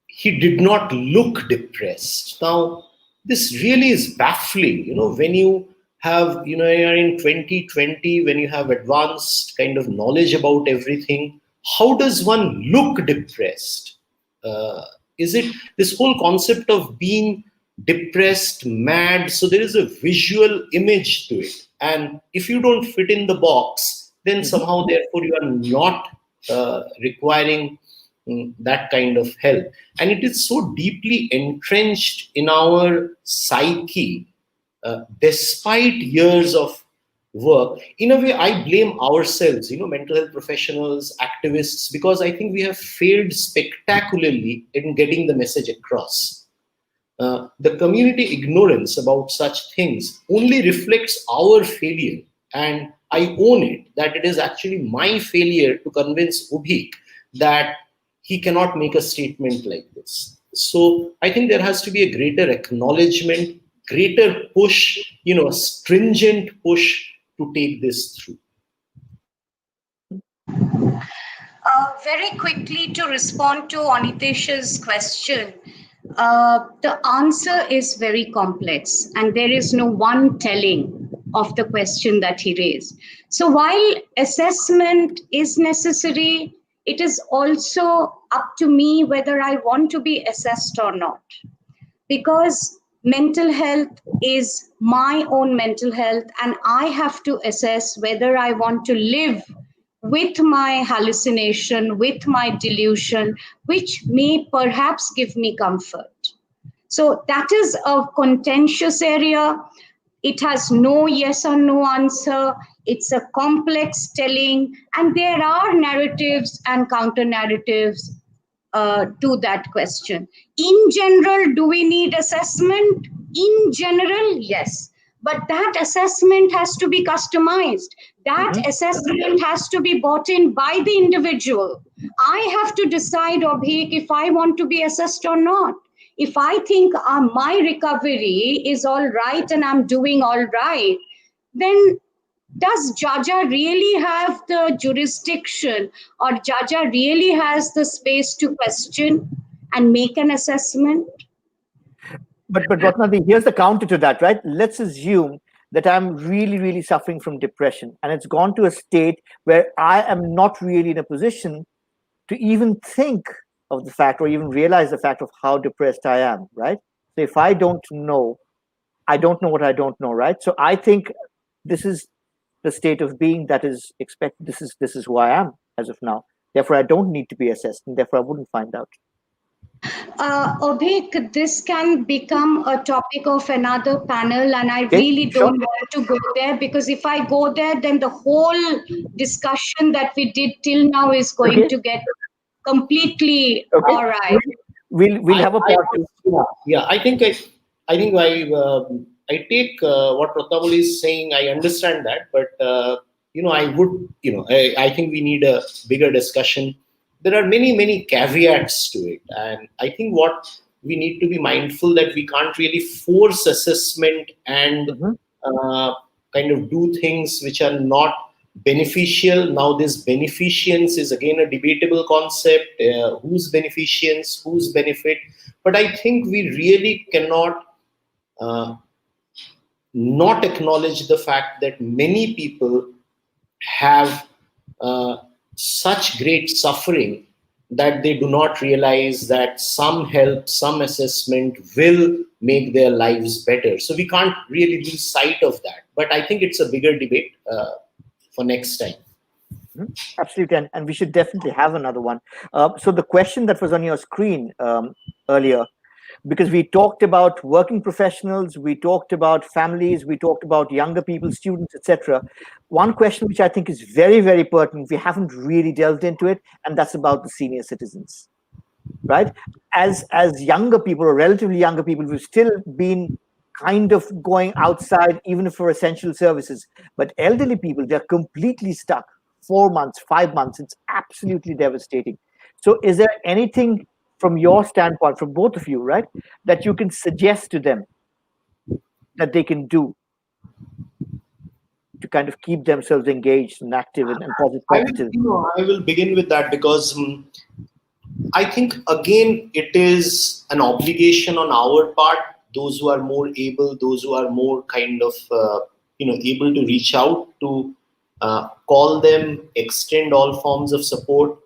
he did not look depressed. Now, this really is baffling, when you have, you're in 2020, when you have advanced kind of knowledge about everything, how does one look depressed? Is it this whole concept of being depressed, mad? So there is a visual image to it. And if you don't fit in the box, then somehow, therefore, you are not requiring that kind of help. And it is so deeply entrenched in our psyche, despite years of work. In a way, I blame ourselves, mental health professionals, activists, because I think we have failed spectacularly in getting the message across. The community ignorance about such things only reflects our failure, and I own it, that it is actually my failure to convince Avik that he cannot make a statement like this. So I think there has to be a greater acknowledgement, greater push, a stringent push to take this through. Very quickly to respond to Anitesh's question, the answer is very complex, and there is no one telling of the question that he raised. So, while assessment is necessary, it is also up to me whether I want to be assessed or not, because mental health is my own mental health, and I have to assess whether I want to live with my hallucination, with my delusion, which may perhaps give me comfort. So that is a contentious area. It has no yes or no answer. It's a complex telling, and there are narratives and counter narratives to that question. In general, do we need assessment? In general, yes. But that assessment has to be customized. That assessment has to be bought in by the individual. I have to decide, Abhik, if I want to be assessed or not. If I think my recovery is all right and I'm doing all right, then does Jaja really have the jurisdiction, or Jaja really has the space to question and make an assessment? But Ratnaboli, here's the counter to that, right? Let's assume that I'm really, really suffering from depression, and it's gone to a state where I am not really in a position to even think of the fact or even realize the fact of how depressed I am, right? So if I don't know, I don't know what I don't know, right? So I think this is the state of being that is expected. This is who I am as of now. Therefore, I don't need to be assessed, and therefore I wouldn't find out. Abhik, this can become a topic of another panel, and I Okay, really sure. don't want to go there, because if I go there, then the whole discussion that we did till now is going Okay, to get completely okay. all right. We'll have a part two. Yeah. I take what Ratnaboli is saying. I understand that, but I would, I think we need a bigger discussion. There are many caveats to it, and I think what we need to be mindful that we can't really force assessment and Mhm. kind of do things which are not beneficial. Now this beneficence is again a debatable concept. Whose beneficence, whose benefit? But I think we really cannot uh, not acknowledge the fact that many people have such great suffering that they do not realize that some help, some assessment will make their lives better. So we can't really lose sight of that. But I think it's a bigger debate for next time. Absolutely, and we should definitely have another one. So the question that was on your screen earlier, because we talked about working professionals, we talked about families, we talked about younger people, students, etc. One question which I think is very, very pertinent, we haven't really delved into it, and that's about the senior citizens, right? As younger people or relatively younger people, we've still been kind of going outside, even for essential services. But elderly people, they're completely stuck. 4 months, 5 months, it's absolutely devastating. So, is there anything from your standpoint, from both of you, right, that you can suggest to them that they can do to kind of keep themselves engaged and active and positive? I will begin with that because I think again it is an obligation on our part. Those who are more able, those who are more kind of able to reach out to call them, extend all forms of support,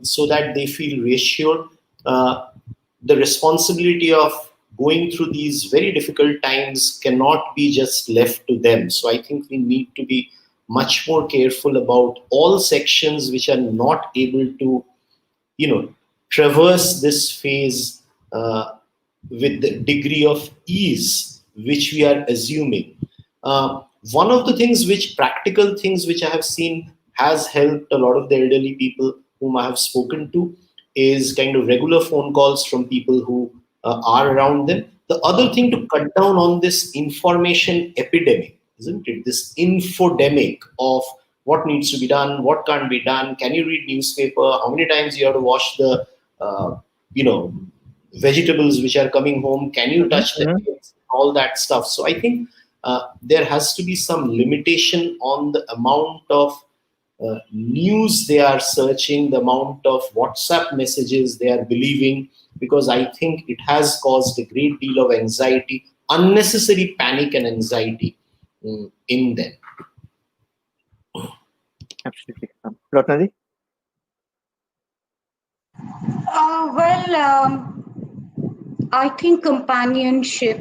so that they feel reassured. The responsibility of going through these very difficult times cannot be just left to them. So I think we need to be much more careful about all sections which are not able to traverse this phase with the degree of ease which we are assuming. One of the things which practical things which I have seen has helped a lot of the elderly people whom I have spoken to is kind of regular phone calls from people who are around them. The other thing to cut down on this information epidemic, isn't it? This infodemic of what needs to be done, what can't be done. Can you read newspaper? How many times you have to wash the, uh, you know, vegetables which are coming home? Can you touch the kids? All that stuff. So I think there has to be some limitation on the amount of news they are searching, the amount of WhatsApp messages they are believing, because I think it has caused a great deal of anxiety, unnecessary panic and anxiety in them. Absolutely. Ratnadi? I think companionship,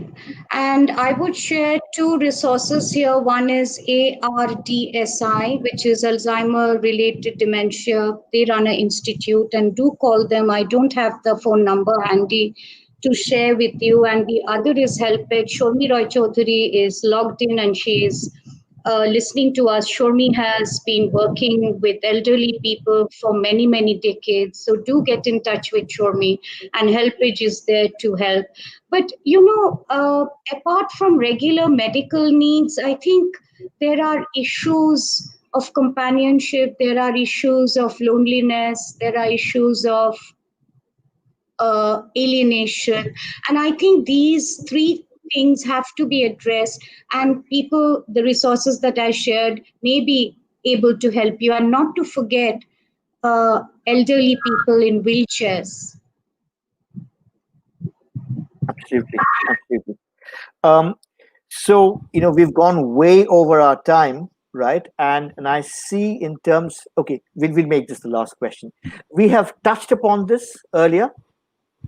and I would share two resources here. One is ARDSI, which is Alzheimer related dementia. They run an institute, and do call them. I don't have the phone number handy to share with you. And the other is Helpage. Shormi Roy Chaudhary is logged in, and she is listening to us. Shormi has been working with elderly people for many, many decades. So do get in touch with Shormi, and Helpage is there to help. But, apart from regular medical needs, I think there are issues of companionship, there are issues of loneliness, there are issues of alienation. And I think these three things have to be addressed, and people, the resources that I shared, may be able to help you. And not to forget elderly people in wheelchairs. Absolutely. Absolutely. So, we've gone way over our time, right? And I see in terms, okay, we'll make this the last question. We have touched upon this earlier,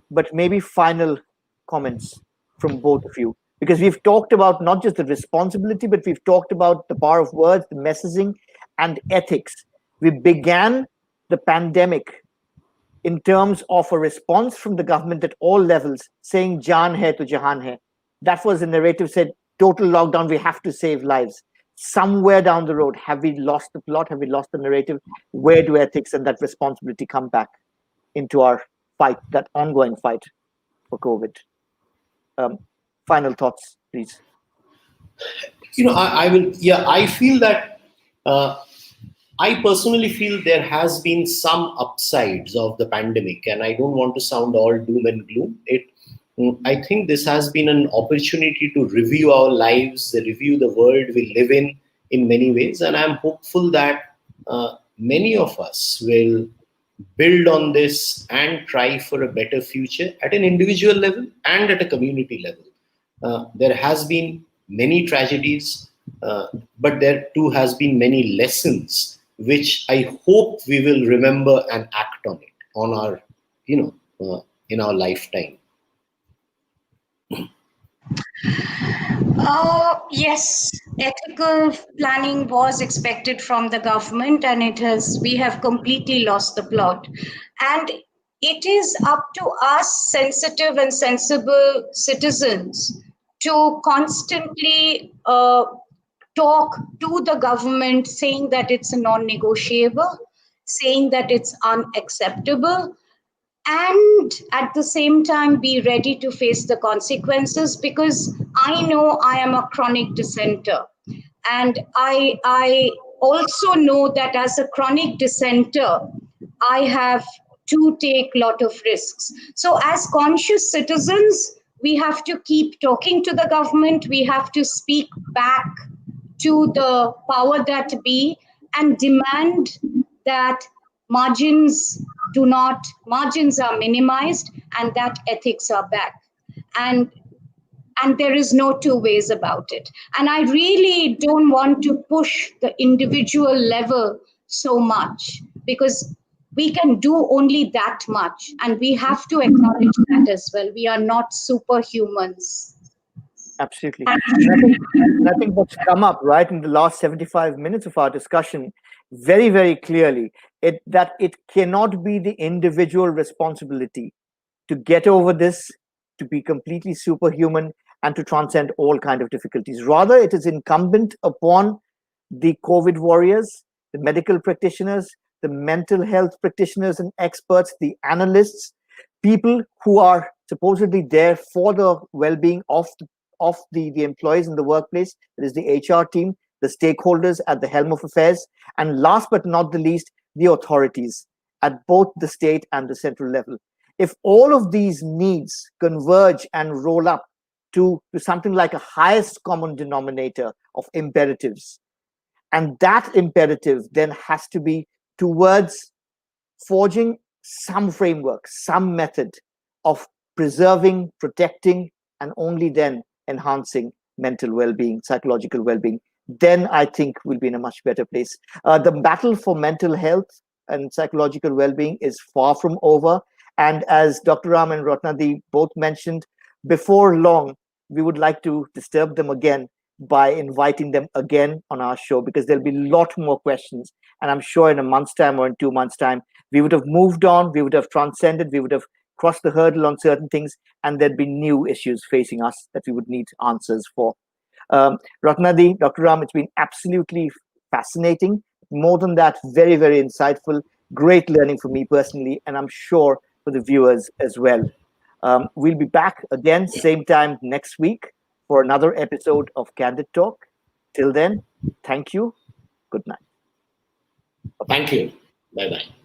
but maybe final comments from both of you, because we've talked about not just the responsibility, but we've talked about the power of words, the messaging, and ethics. We began the pandemic in terms of a response from the government at all levels, saying "Jaan hai to jahan hai." That was the narrative, said total lockdown, we have to save lives. Somewhere down the road, have we lost the plot? Have we lost the narrative? Where do ethics and that responsibility come back into our fight, that ongoing fight for COVID? Final thoughts, please. I will. Yeah, I feel that. I personally feel there has been some upsides of the pandemic, and I don't want to sound all doom and gloom. I think this has been an opportunity to review our lives, review the world we live in many ways, and I'm hopeful that many of us will build on this and try for a better future at an individual level and at a community level. There has been many tragedies, but there too has been many lessons, which I hope we will remember and act on it on our, in our lifetime. Yes, ethical planning was expected from the government, and we have completely lost the plot. And it is up to us, sensitive and sensible citizens, to constantly talk to the government, saying that it's a non-negotiable, saying that it's unacceptable, and at the same time be ready to face the consequences, because I know I am a chronic dissenter, and I also know that as a chronic dissenter I have to take a lot of risks. So as conscious citizens, we have to keep talking to the government, we have to speak back to the power that be, and demand that margins are minimized, and that ethics are back. And there is no two ways about it. And I really don't want to push the individual level so much, because we can do only that much, and we have to acknowledge that as well. We are not superhumans. Absolutely. And I think what's come up right in the last 75 minutes of our discussion very, very clearly, that it cannot be the individual responsibility to get over this, to be completely superhuman, and to transcend all kind of difficulties. Rather, it is incumbent upon the COVID warriors, the medical practitioners, the mental health practitioners and experts, the analysts, people who are supposedly there for the well-being of the employees in the workplace. It is the HR team, the stakeholders at the helm of affairs, and last but not the least, the authorities at both the state and the central level. if all of these needs converge and roll up to something like a highest common denominator of imperatives, and that imperative then has to be towards forging some framework, some method of preserving, protecting, and only then enhancing mental well-being, psychological well-being, then I think we'll be in a much better place. The battle for mental health and psychological well-being is far from over. And as Dr. Ram and Ratnadi both mentioned, before long, we would like to disturb them again by inviting them again on our show, because there'll be a lot more questions. And I'm sure in a month's time or in 2 months' time, we would have moved on, we would have transcended, we would have crossed the hurdle on certain things, and there'd be new issues facing us that we would need answers for. Ratnadi, Dr. Ram, it's been absolutely fascinating. More than that, very, very insightful, great learning for me personally, and I'm sure for the viewers as well. We'll be back again, same time next week for another episode of Candid Talk. Till then, thank you. Good night. Thank you. Bye-bye.